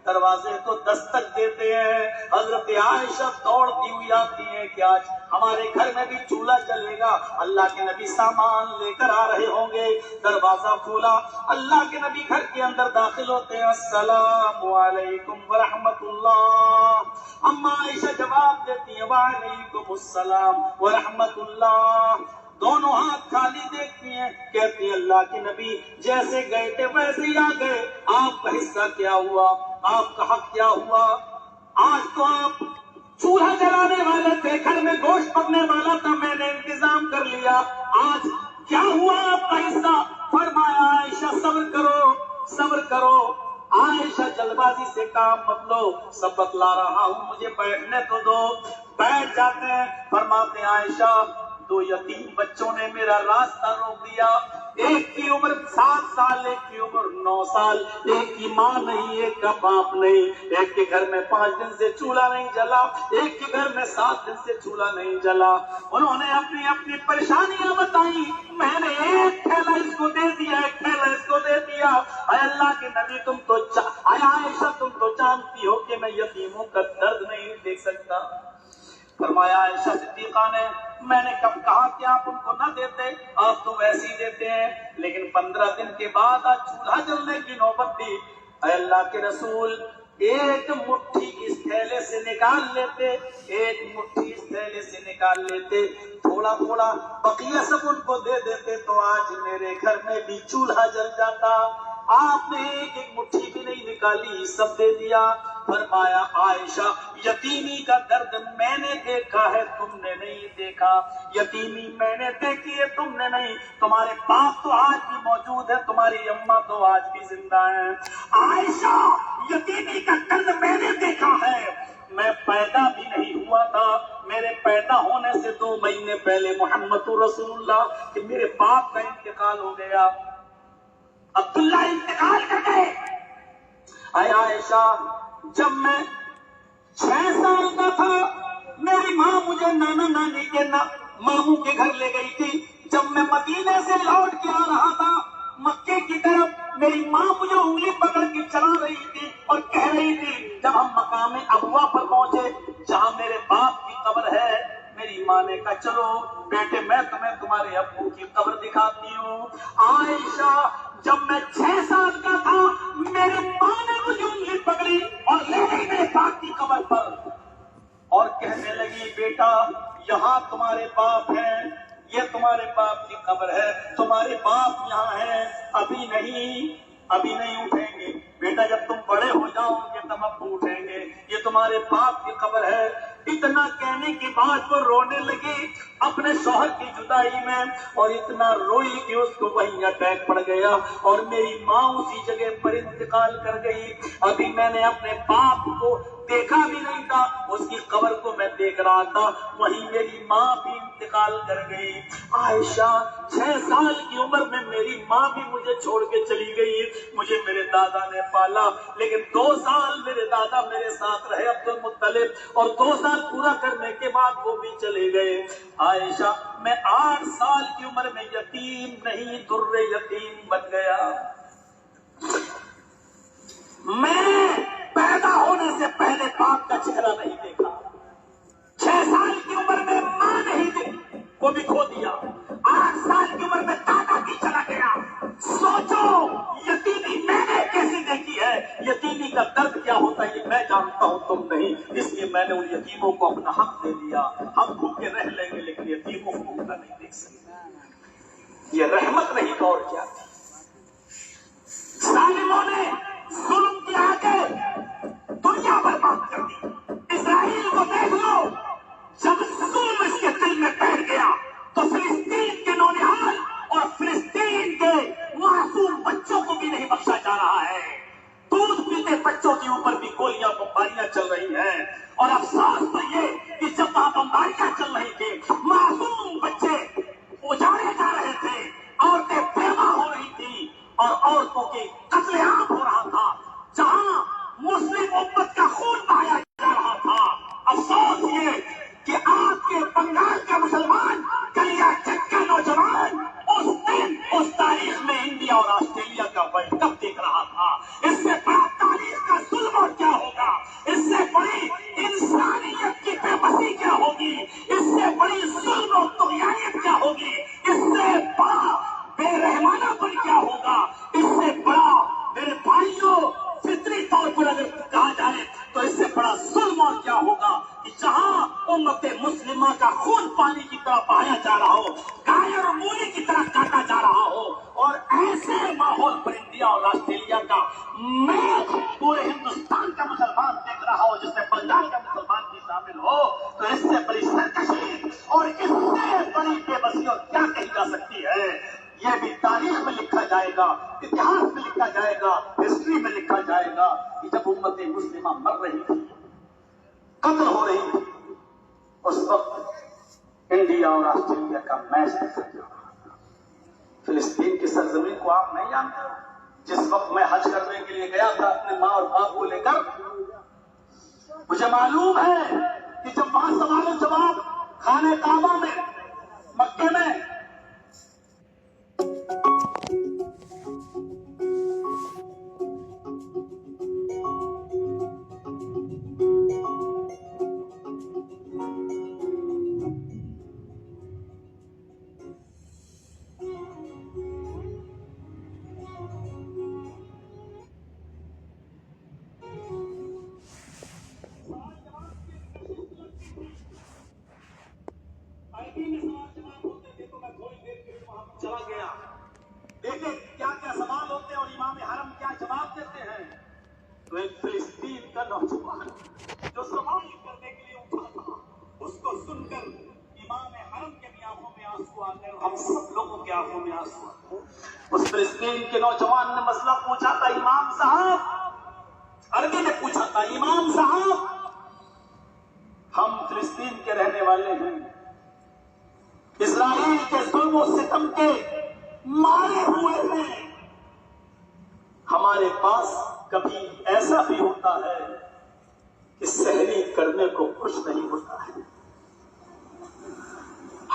دروازے کو دستک دیتے ہیں، حضرت عائشہ دوڑتی ہوئی آتی ہے کہ آج ہمارے گھر میں بھی چولہا چلے گا، اللہ کے نبی سامان لے کر آ رہے ہوں گے۔ دروازہ کھولا، اللہ کے نبی گھر کے اندر داخل ہوتے ہیں، السلام علیکم ورحمۃ اللہ۔ اما عائشہ جواب دیتی ہیں وعلیکم السلام ورحمۃ اللہ۔ دونوں ہاتھ خالی دیکھتی ہیں، کہتی ہیں اللہ کے نبی جیسے گئے تھے ویسے ہی آ گئے، آپ کا حصہ کیا ہوا، آپ کا حق کیا ہوا؟ آج تو آپ چولہا جلانے والے تھے، گھر میں گوشت پکنے والا تھا، میں نے انتظام کر لیا، آج کیا ہوا آپ کا حصہ؟ فرمایا عائشہ صبر کرو، صبر کرو، عائشہ جلد بازی سے کام مت لو، سب بتلا رہا ہوں، مجھے بیٹھنے تو دو۔ بیٹھ جاتے ہیں، فرماتے ہیں عائشہ 2 یتیم بچوں نے میرا راستہ روک دیا، ایک کی عمر 7 سال، ایک کی عمر 9 سال، ایک کی ماں نہیں، ایک کا باپ نہیں، ایک کے گھر میں 5 دن سے چولہا نہیں جلا، ایک کے گھر میں 7 دن سے چولہا نہیں جلا۔ انہوں نے اپنی اپنی پریشانیاں بتائی، میں نے ایک تھیلا اس کو دے دیا، ایک تھیلا اس کو دے دیا۔ اے اللہ کے نبی اے عائشہ تم تو جانتی ہو کہ میں یتیموں کا درد نہیں دیکھ سکتا۔ فرمایا عائشہ صدیقہ نے میں نے کب کہا کہ آپ ان کو نہ دیتے، آپ تو ویسے ہی دیتے ہیں، لیکن 15 دن کے بعد آج چولہا جلنے کی نوبت تھی۔ اے اللہ کے رسول ایک مٹھی اس تھیلے سے نکال لیتے، ایک مٹھی اس تھیلے سے نکال لیتے، تھوڑا تھوڑا بقیہ سب ان کو دے دیتے تو آج میرے گھر میں بھی چولہا جل جاتا۔ آپ نے ایک ایک مٹھی بھی نہیں نکالی، سب دے دیا۔ فرمایا عائشہ یتیمی کا درد میں نے دیکھا ہے، تم نے نہیں دیکھا، یتیمی میں نے دیکھی ہے، تم نے نہیں، تمہارے باپ تو آج بھی موجود ہے، تمہاری اماں تو آج بھی زندہ ہیں، عائشہ یتیمی کا درد میں نے دیکھا ہے، میں پیدا بھی نہیں ہوا تھا، میرے پیدا ہونے سے 2 مہینے پہلے محمد رسول اللہ کہ میرے باپ کا انتقال ہو گیا، عبداللہ انتقال کر گئے۔ اے عائشہ جب میں 6 سال کا تھا میری ماں مجھے نانا نانی کے ماموں کے گھر لے گئی تھی، جب میں مدینے سے لوٹ کے آ رہا تھا مکے کی طرف میری ماں مجھے انگلی پکڑ کے چلا رہی تھی اور کہہ رہی تھی، جب ہم مقام ابوا پر پہنچے جہاں میرے باپ کی قبر ہے، میری ماں نے کہا چلو بیٹے میں تمہیں تمہارے ابو کی قبر دکھاتی ہوں۔ عائشہ جب میں 6 سال کا تھا میری ماں نے مجھے انگلی پکڑی اور لے گئی میرے باپ کی قبر پر اور کہنے لگی بیٹا یہاں تمہارے باپ ہیں، یہ تمہارے باپ کی قبر ہے، تمہارے باپ یہاں ہیں، ابھی نہیں اٹھیں گے، بیٹا جب تم بڑے ہو جاؤ گے تب ابو اٹھیں گے، یہ تمہارے باپ کی قبر ہے۔ اتنا کہنے کے بعد وہ رونے لگی اپنے شوہر کی جدائی میں اور اتنا روئی کہ اس کو وہیں اٹیک پڑ گیا اور میری ماں اسی جگہ پر انتقال کر گئی۔ ابھی میں نے اپنے باپ کو دیکھا بھی نہیں تھا، اس کی قبر کو میں دیکھ رہا تھا، وہیں میری ماں بھی انتقال کر گئی۔ عائشہ 6 سال کی عمر میں میری ماں بھی مجھے چھوڑ کے چلی گئی، مجھے میرے دادا نے پالا، لیکن 2 سال میرے دادا میرے ساتھ رہے عبد المطلب، اور 2 سال پورا کرنے کے بعد وہ بھی چلے گئے۔ عائشہ میں 8 سال کی عمر میں یتیم نہیں در یتیم بن گیا۔ میں پیدا ہونے سے پہلے باپ کا چہرہ نہیں دیکھا، 6 سال کی عمر میں ماں نہیں دیکھی، وہ بھی کھو دیا، 8 سال کی عمر میں دادا بھی چلا گیا۔ سوچو یتیمی میں نے کیسی دیکھی ہے، یتیمی کا درد کیا ہوتا ہے یہ میں جانتا ہوں، تم نہیں، اس لیے میں نے ان یتیموں کو اپنا حق دے دیا۔ ہم بھوکے رہ لیں گے لیکن یتیموں کو بھوکا نہیں دیکھ سکتے، یہ رحمت نہیں تو اور کیا تھی۔ ظالموں نے ظلم کی آگے دنیا برباد کر دی۔ اسرائیل کو دیکھ لو، جب ظلم اس کے دل میں بیٹھ گیا تو فلسطین کے نونہال اور فلسطین کے معصوم بچوں کو بھی نہیں بخشا جا رہا ہے۔ دودھ پیتے بچوں کے اوپر بھی گولیاں بمباریاں چل رہی ہیں، اور افسوس تو یہ کہ جب وہاں بمباریاں چل رہی تھی معصوم بچے اجاڑے جا رہے تھے، عورتیں بیوہ ہو رہی تھی اور عورتوں کے قتل عام ہو رہا تھا، جہاں مسلم امت کا خون بہایا جا رہا تھا۔ افسوس یہ کہ آپ کے بنگال کا مسلمان کلیا چک کا نوجوان اس دن اس تاریخ میں انڈیا اور آسٹریلیا کا ورلڈ کپ دیکھ رہا تھا۔ اس سے بڑا تاریخ کا ظلم اور کیا ہوگا، اس سے بڑی انسانیت کی بے بسی کیا ہوگی، اس سے بڑی ظلم اور طغیانیت کیا ہوگی، اس سے بڑا بے رحمانہ پر کیا ہوگا، اس سے بڑا میرے بھائیوں فطری طور پر اگر کہا جائے تو اس سے بڑا ظلم اور کیا ہوگا کہ جہاں امت مسلمہ کا خون پانی کی طرح بہایا جا رہا ہو، گائے اور مولی کی طرح کاٹا جا رہا ہو، اور ایسے ماحول پر انڈیا اور آسٹریلیا کا میچ پورے ہندوستان کا مسلمان دیکھ رہا ہو جس میں بنگال کا مسلمان بھی شامل ہو، تو اس سے بڑی سرکشی اور اس سے بڑی بے بسی اور کیا کہی جا سکتی ہے۔ یہ بھی تاریخ میں لکھا جائے گا، اتہاس میں لکھا جائے گا، ہسٹری میں لکھا جائے گا کہ جب امت مسلمہ مر رہی تھی، قتل ہو رہی تھی، اس وقت انڈیا اور آسٹریلیا کا میچ دیکھا جا رہا تھا۔ فلسطین کی سرزمین کو آپ نہیں جانتے، جس وقت میں حج کرنے کے لیے گیا تھا اپنے ماں اور باپ کو لے کر، مجھے معلوم ہے کہ جب وہاں سوال و جواب خانہ کعبہ میں مکے میں چلا گیا، دیکھیں کیا کیا سوال ہوتے ہیں اور امام حرم کیا جواب دیتے ہیں۔ تو ایک فلسطین کا نوجوان جو سوال کرنے کے لیے اٹھا تھا، اس کو سن کر امام حرم کے بھی آنکھوں میں آنسو آ گئے اور ہم سب لوگوں کے آنکھوں میں آنسو آ گئے۔ اس فلسطین کے نوجوان نے مسئلہ پوچھا تھا، امام صاحب، عربی میں پوچھا تھا، امام صاحب ہم فلسطین کے رہنے والے ہیں، اسرائیل کے ظلم و ستم کے مارے ہوئے ہیں، ہمارے پاس کبھی ایسا بھی ہوتا ہے کہ سحری کرنے کو کچھ نہیں ہوتا ہے،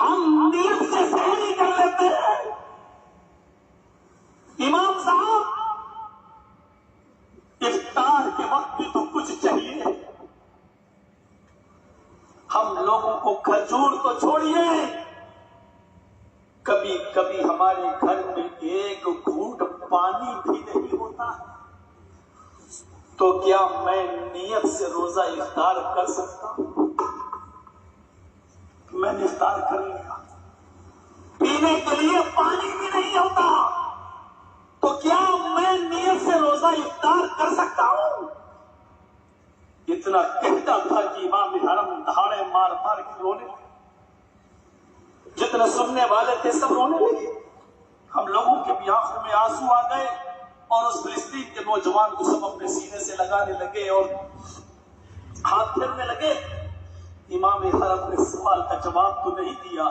ہم نیت سے سحری کر لیتے ہیں۔ امام صاحب افطار کے وقت بھی تو کچھ چاہیے، ہم لوگوں کو کھجور تو چھوڑیے، کبھی کبھی ہمارے گھر میں ایک گھونٹ پانی بھی نہیں ہوتا، تو کیا میں نیت سے روزہ افطار کر سکتا ہوں؟ میں نے افطار کر لیا، پینے کے لیے پانی بھی نہیں ہوتا، تو کیا میں نیت سے روزہ افطار کر سکتا ہوں؟ اتنا کہتا تھا کہ امام حرم دھاڑے مار مار کے رونے لگے، جتنے سننے والے تھے سب رونے لگے، ہم لوگوں کے بھی آنکھوں میں آنسو آ گئے، اور اس فلسطین کے نوجوان کو سب اپنے سینے سے لگانے لگے اور ہاتھ پھیرنے لگے. امام حرم نے سوال کا جواب تو نہیں دیا.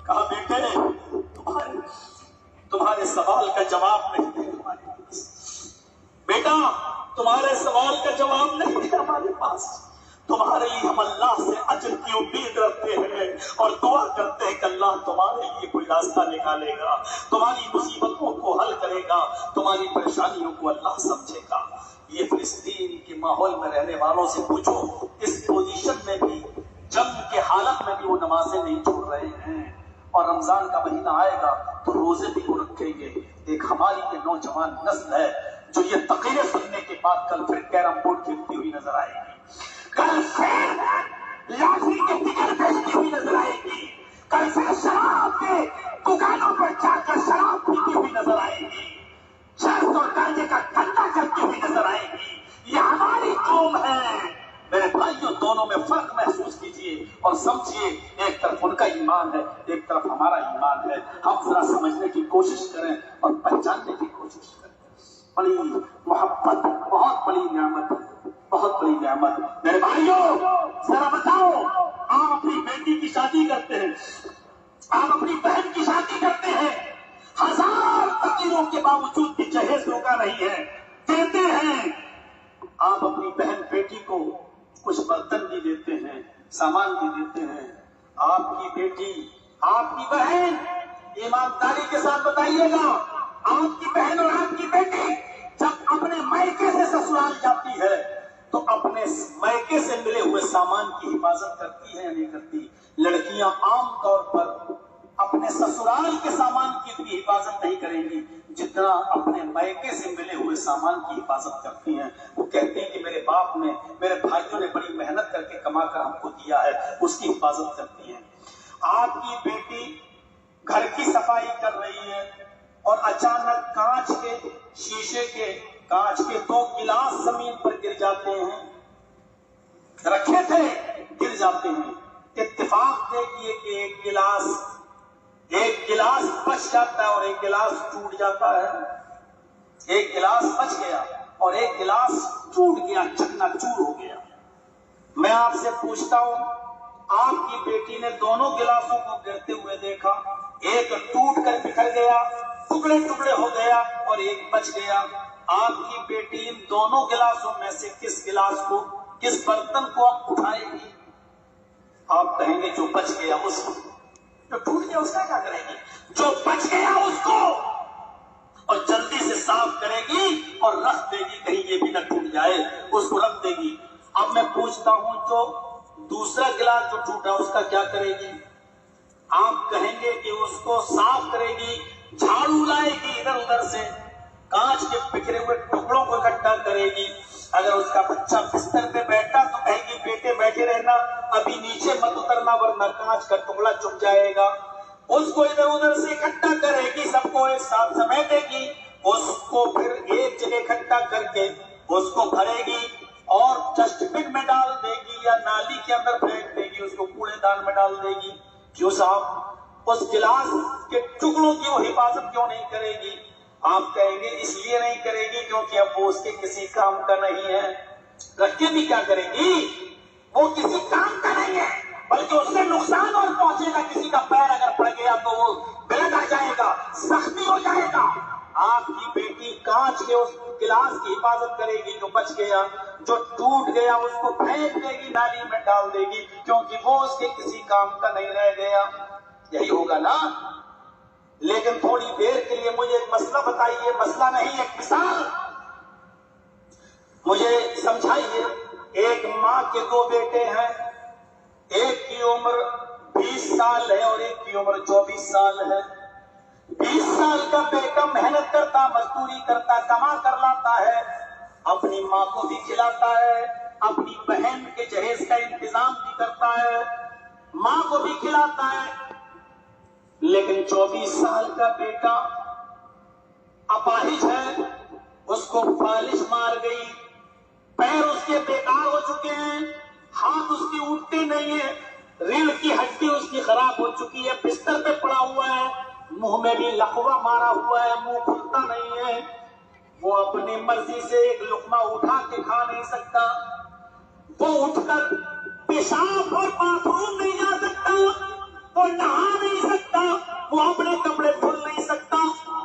کہا بیٹے تمہارے سوال کا جواب نہیں ہے ہمارے پاس. بیٹا تمہارے سوال کا جواب نہیں ہے ہمارے پاس. تمہارے لیے ہم اللہ سے اجر کی امید رکھتے ہیں اور دعا کرتے ہیں کہ اللہ تمہارے لیے کوئی راستہ نکالے گا, تمہاری مصیبتوں کو حل کرے گا, تمہاری پریشانیوں کو اللہ سمجھے گا. یہ فلسطین کے ماحول میں رہنے والوں سے پوچھو, اس پوزیشن میں بھی, جنگ کے حالت میں بھی وہ نمازیں نہیں چھوڑ رہے ہیں. اور رمضان کا مہینہ آئے گا تو روزے بھی وہ رکھیں گے. ایک ہماری کے نوجوان نسل ہے جو یہ تقریریں سننے کے بعد کل پھر کیرم بورڈ کھیلتی ہوئی نظر آئے گی, کل پھر لاٹھی کے ٹکٹ بیچتی ہوئی نظر آئے گی, کل پھر شراب کے دکانوں پر جا کر شراب پیتی ہوئی نظر آئے گی, چرس اور گانجے کا دھندا کرتی ہوئی نظر آئے گی. یہ ہماری قوم ہے. میرے بھائیوں دونوں میں فرق محسوس کیجئے اور سمجھیے, ایک طرف ان کا ایمان ہے, ایک طرف ہمارا ایمان ہے. ہم ذرا سمجھنے کی کوشش کریں اور پہچاننے کی کوشش کریں. بڑی محبت, بہت بڑی نعمت, بہت بڑی نعمت. میرے بھائیوں ذرا بتاؤ, آپ اپنی بیٹی کی شادی کرتے ہیں, آپ اپنی بہن کی شادی کرتے ہیں, 1000 تقریروں کے باوجود بھی جہیز روکا نہیں ہے, دیتے ہیں. آپ اپنی بہن بیٹی کو کچھ برتن بھی دیتے ہیں, سامان بھی دیتے ہیں. آپ کی بیٹی, آپ کی بہن, ایمانداری کے ساتھ بتائیے گا, آپ کی بہن اور آپ کی بیٹی جب اپنے مائکے سے سسرال جاتی ہے تو اپنے مائکے سے ملے ہوئے سامان کی حفاظت کرتی ہے یا نہیں کرتی؟ لڑکیاں عام طور پر اپنے سسرال کے سامان کی بھی حفاظت نہیں کریں گی جتنا اپنے مائکے سے ملے ہوئے سامان کی حفاظت کرتی ہیں. وہ کہتے ہیں کہ میرے باپ نے, میرے بھائیوں نے بڑی محنت کر کے کما کر ہم کو دیا ہے, اس کی حفاظت کرتی ہیں. آپ کی بیٹی گھر کی صفائی کر رہی ہے اور اچانک کانچ کے, شیشے کے کانچ کے 2 گلاس زمین پر گر جاتے ہیں, رکھے تھے گر جاتے ہیں. اتفاق دیکھیے کہ ایک گلاس بچ جاتا ہے اور ایک گلاس ٹوٹ جاتا ہے. ایک گلاس بچ گیا اور ایک گلاس ٹوٹ گیا, چکنا چور ہو گیا. میں آپ سے پوچھتا ہوں, آپ کی بیٹی نے دونوں گلاسوں کو گرتے ہوئے دیکھا, ایک ٹوٹ کر بکھر گیا, ٹکڑے ٹکڑے ہو گیا اور ایک بچ گیا. آپ کی بیٹی ان دونوں گلاسوں میں سے کس گلاس کو, کس برتن کو آپ اٹھائے گی؟ آپ کہیں گے جو بچ گیا اس کو. جو ٹوٹ گیا اس کا کیا کرے گی؟ جو بچ گیا اس کو, اور جلدی سے صاف کرے گی اور رکھ دے گی, کہیں یہ بھی نہ ٹوٹ جائے, اس کو رکھ دے گی. اب میں پوچھتا ہوں, جو دوسرا گلاس جو ٹوٹا اس کا کیا کرے گی؟ آپ کہیں گے کہ اس کو صاف کرے گی, جھاڑو لائے گی ادھر ادھر سے, کانچ کے بکھرے ہوئے ٹکڑوں کو اکٹھا کرے گی. اگر اس کا بچہ بستر پہ بیٹھا تو کہے گی بیٹے بیٹھے رہنا, ابھی نیچے مت اترنا ورنہ کانچ کا ٹکڑا چپ جائے گا. اس کو ادھر ادھر سے اکٹھا کرے گی, سب کو ایک ساتھ سمیٹے گی, اس کو پھر ایک جگہ اکٹھا کر کے اس کو بھرے گی اور ڈسٹ بن میں ڈال دے گی یا نالی کے اندر پھینک دے گی, اس کو کوڑے دان میں ڈال دے گی. کیوں صاحب؟ اس گلاس کے ٹکڑوں کی وہ حفاظت کیوں نہیں کرے گی؟ آپ کہیں گے اس لیے نہیں کرے گی کیونکہ اب وہ اس کے کسی کام کا نہیں ہے. رکھ کے بھی کیا کرے گی؟ وہ کسی کام کا نہیں ہے, بلکہ اس سے نقصان اور پہنچے گا. کسی کا پیر اگر پڑ گیا تو وہ بلڈ آ جائے گا, زخمی ہو جائے گا. آپ کی بیٹی کانچ کے اس گلاس کی حفاظت کرے گی جو بچ گیا, جو ٹوٹ گیا اس کو پھینک دے گی, نالی میں ڈال دے گی, کیونکہ وہ اس کے کسی کام کا نہیں رہ گیا. یہی ہوگا نا؟ لیکن تھوڑی دیر کے لیے مجھے ایک مسئلہ بتائیے, مسئلہ نہیں ایک مثال مجھے سمجھائیے. ایک ماں کے 2 بیٹے ہیں, ایک کی عمر 20 سال ہے اور ایک کی عمر 24 سال ہے. 20 سال کا بیٹا محنت کرتا, مزدوری کرتا, کما کر لاتا ہے, اپنی ماں کو بھی کھلاتا ہے, اپنی بہن کے جہیز کا انتظام بھی کرتا ہے, ماں کو بھی کھلاتا ہے. لیکن 24 سال کا بیٹا اپاہج ہے, اس کو فالش مار گئی, پیر اس کے بیکار ہو چکے ہیں, ہاتھ اس کے اٹھتے نہیں ہیں, ریڑھ کی ہڈی اس کی خراب ہو چکی ہے, بستر پہ پڑا ہوا ہے, منہ میں بھی لقوہ مارا ہوا ہے, منہ کھلتا نہیں ہے. وہ اپنی مرضی سے ایک لقمہ اٹھا کے کھا نہیں سکتا. وہ اٹھ کر پیشاب اور باتھ روم نہیں جا سکتا، وہ نہا نہیں سکتا، وہ اپنے کپڑے دھل نہیں سکتا،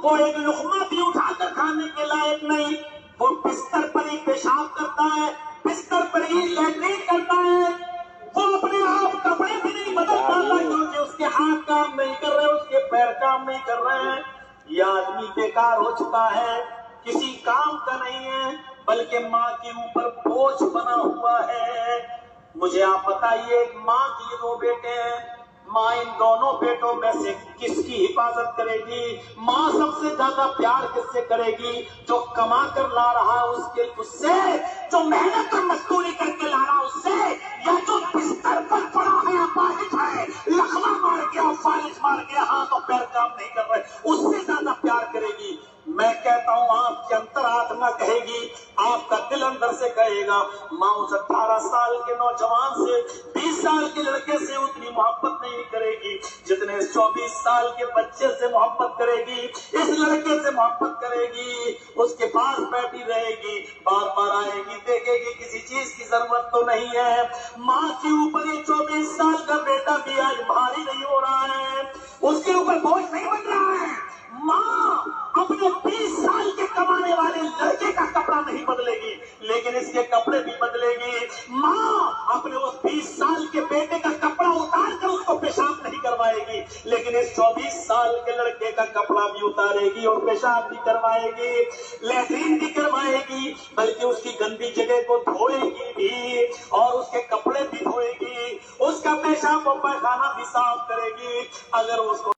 وہ ایک لقمہ بھی اٹھا کر کھانے کے لائق نہیں، وہ بستر پر ہی پیشاب کرتا ہے، بستر پر ہی لیٹرین کرتا ہے، وہ اپنے آپ کپڑے بھی نہیں بدل پاتا کیونکہ اس کے ہاتھ کام نہیں کر رہے، اس کے پیر کام نہیں کر رہے ہیں۔ یہ آدمی بیکار ہو چکا ہے، کسی کام کا نہیں ہے، بلکہ ماں کے اوپر بوجھ بنا ہوا ہے۔ مجھے آپ بتائیے، ایک ماں کی دو بیٹے ہیں، ماں ان دونوں بیٹوں میں سے کس کی حفاظت کرے گی؟ ماں سب سے زیادہ پیار کس سے کرے گی؟ جو کما کر لا رہا اس سے، جو محنت اور مزدوری کر کے لا رہا اس سے، یا جو بستر پر پڑا ہے اپاہج ہے، لقمہ مار گیا، فالج مار گیا، ہاتھ اور پیر کام نہیں کر رہے، اس سے زیادہ پیار کرے گی؟ میں کہتا ہوں آپ کی انترآتما کہے گی، آپ کا دل اندر سے کہے گا، ماں اس 18 سال کے نوجوان سے، 20 سال کے لڑکے سے اتنی محبت نہیں کرے گی جتنے 24 سال کے بچے سے محبت کرے گی، اس لڑکے سے محبت کرے گی، اس کے پاس بیٹھی رہے گی، بار بار آئے گی، دیکھے گی کسی چیز کی ضرورت تو نہیں ہے۔ ماں کے اوپر یہ 24 سال کا بیٹا بھی آج بھاری نہیں ہو رہا ہے، اس کے اوپر بوجھ نہیں بن رہا ہے۔ ماں اپنے 20 سال کے کمانے والے لڑکے کا کپڑا نہیں بدلے گی، لیکن اس کے کپڑے بھی بدلے گی۔ ماں اپنے اس 20 سال کے بیٹے کا کپڑا اتار کر اس کو پیشاب نہیں کروائے گی، لیکن اس 24 سال کے لڑکے کا کپڑا بھی اتارے گی اور پیشاب بھی کروائے گی، لیٹرین بھی کروائے گی، بلکہ اس کی گندی جگہ کو دھوئے گی بھی اور اس کے کپڑے بھی دھوئے گی، اس کا پیشاب و پیخانہ بھی صاف کرے گی۔ اگر اس کو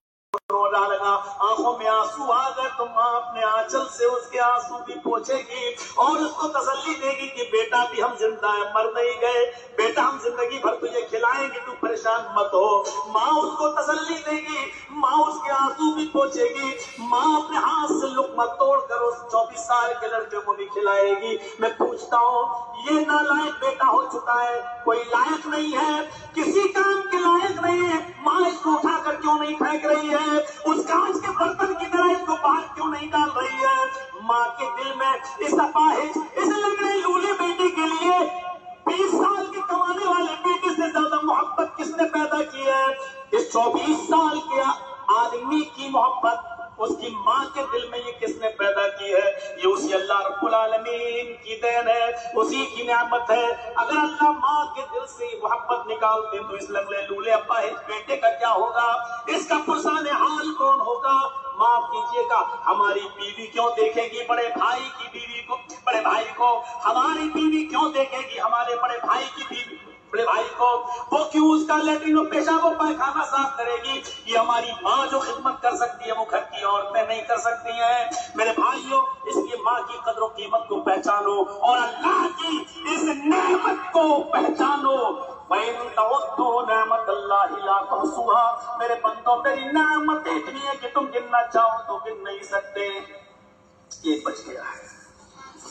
رو ڈالے گا، آنکھوں میں آنسو آ گئے تو ماں اپنے آنچل سے اس کے آنسو بھی پوچھے گی اور اس کو تسلی دے گی کہ بیٹا بھی ہم زندہ ہیں، مر نہیں گئے، بیٹا ہم زندگی بھر تجھے کھلائیں گے، تو پریشان مت ہو۔ ماں اس کو تسلی دے گی، ماں اس کے آنسو بھی پوچھے گی، ماں اپنے ہاتھ سے لقمہ توڑ کر اس 24 سال کے لڑکے کو بھی کھلائے گی۔ میں پوچھتا ہوں، یہ نالائق بیٹا ہو چکا ہے، کوئی لائق نہیں ہے، کسی کام کے لائق نہیں ہے، ماں اس کو اٹھا کر کیوں نہیں پھینک رہی ہے؟ اس کانچ کے برتن کی طرح اس کو باہر کیوں نہیں ڈال رہی ہے؟ ماں کے دل میں اس اپاہج، اس لنگڑے لولے بیٹے کے لیے 20 سال کے کمانے والے بیٹے سے زیادہ محبت کس نے پیدا کی ہے؟ اس 24 سال کے آدمی کی محبت اس کی ماں کے دل میں یہ کس نے پیدا کی ہے؟ یہ اسی اللہ رب العالمین کی دین ہے، اسی کی نعمت ہے۔ اگر اللہ ماں کے دل سے محبت نکال دے تو اس لنگڑے لولے اپاہج بیٹے کا کیا ہوگا؟ اس کا پرسان حال کون ہوگا؟ معاف کیجیے گا، ہماری بیوی کیوں دیکھے گی بڑے بھائی کی بیوی کو، بڑے بھائی کو؟ ہماری بیوی کیوں دیکھے گی ہمارے بڑے بھائی کی بیوی، بڑے بھائی کو؟ وہ کیوں اس کا لیٹرین و پیشاب و پیخانہ صاف کرے گی؟ یہ ہماری ماں جو خدمت کر سکتی ہے وہ گھر کی عورتیں نہیں کر سکتی ہیں۔ میرے بھائیوں، اس لیے ماں کی قدر و قیمت کو پہچانو اور اللہ کی اس نعمت کو پہچانو۔ وَإِن تَعُدُّوا نِعْمَتَ اللَّهِ لَا تُحْصُوهَا، میرے بندوں تیری نعمتیں اتنی ہیں کہ تم گننا چاہو تو گن نہیں سکتے۔ یہ بچ گیا ہے۔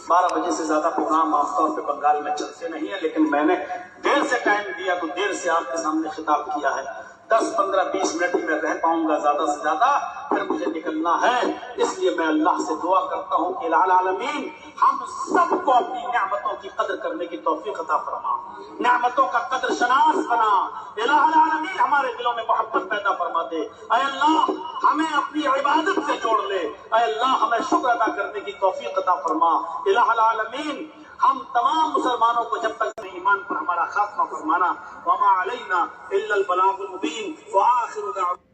12 بجے سے زیادہ پروگرام عام طور پہ بنگال میں چلتے نہیں ہیں، لیکن میں نے دیر سے ٹائم دیا تو دیر سے آپ کے سامنے خطاب کیا ہے۔ 10 15 20 منٹ ہی میں رہ پاؤں گا زیادہ سے زیادہ، پھر مجھے نکلنا ہے۔ اس لیے میں اللہ سے دعا کرتا ہوں کہ الہ العالمین ہم سب کو اپنی نعمتوں کی قدر کرنے کی توفیق عطا فرما، نعمتوں کا قدر شناس بنا۔ الہ العالمین ہمارے دلوں میں محبت پیدا فرما دے۔ اے اللہ ہمیں اپنی عبادت سے جوڑ لے، اے اللہ ہمیں شکر ادا کرنے کی توفیق عطا فرما۔ الہ العالمین ہم تمام مسلمانوں کو جب تک ایمان پر ہمارا خاتمہ فرمانا، وما علینا الا البلاغ المبین، وآخر دعوانا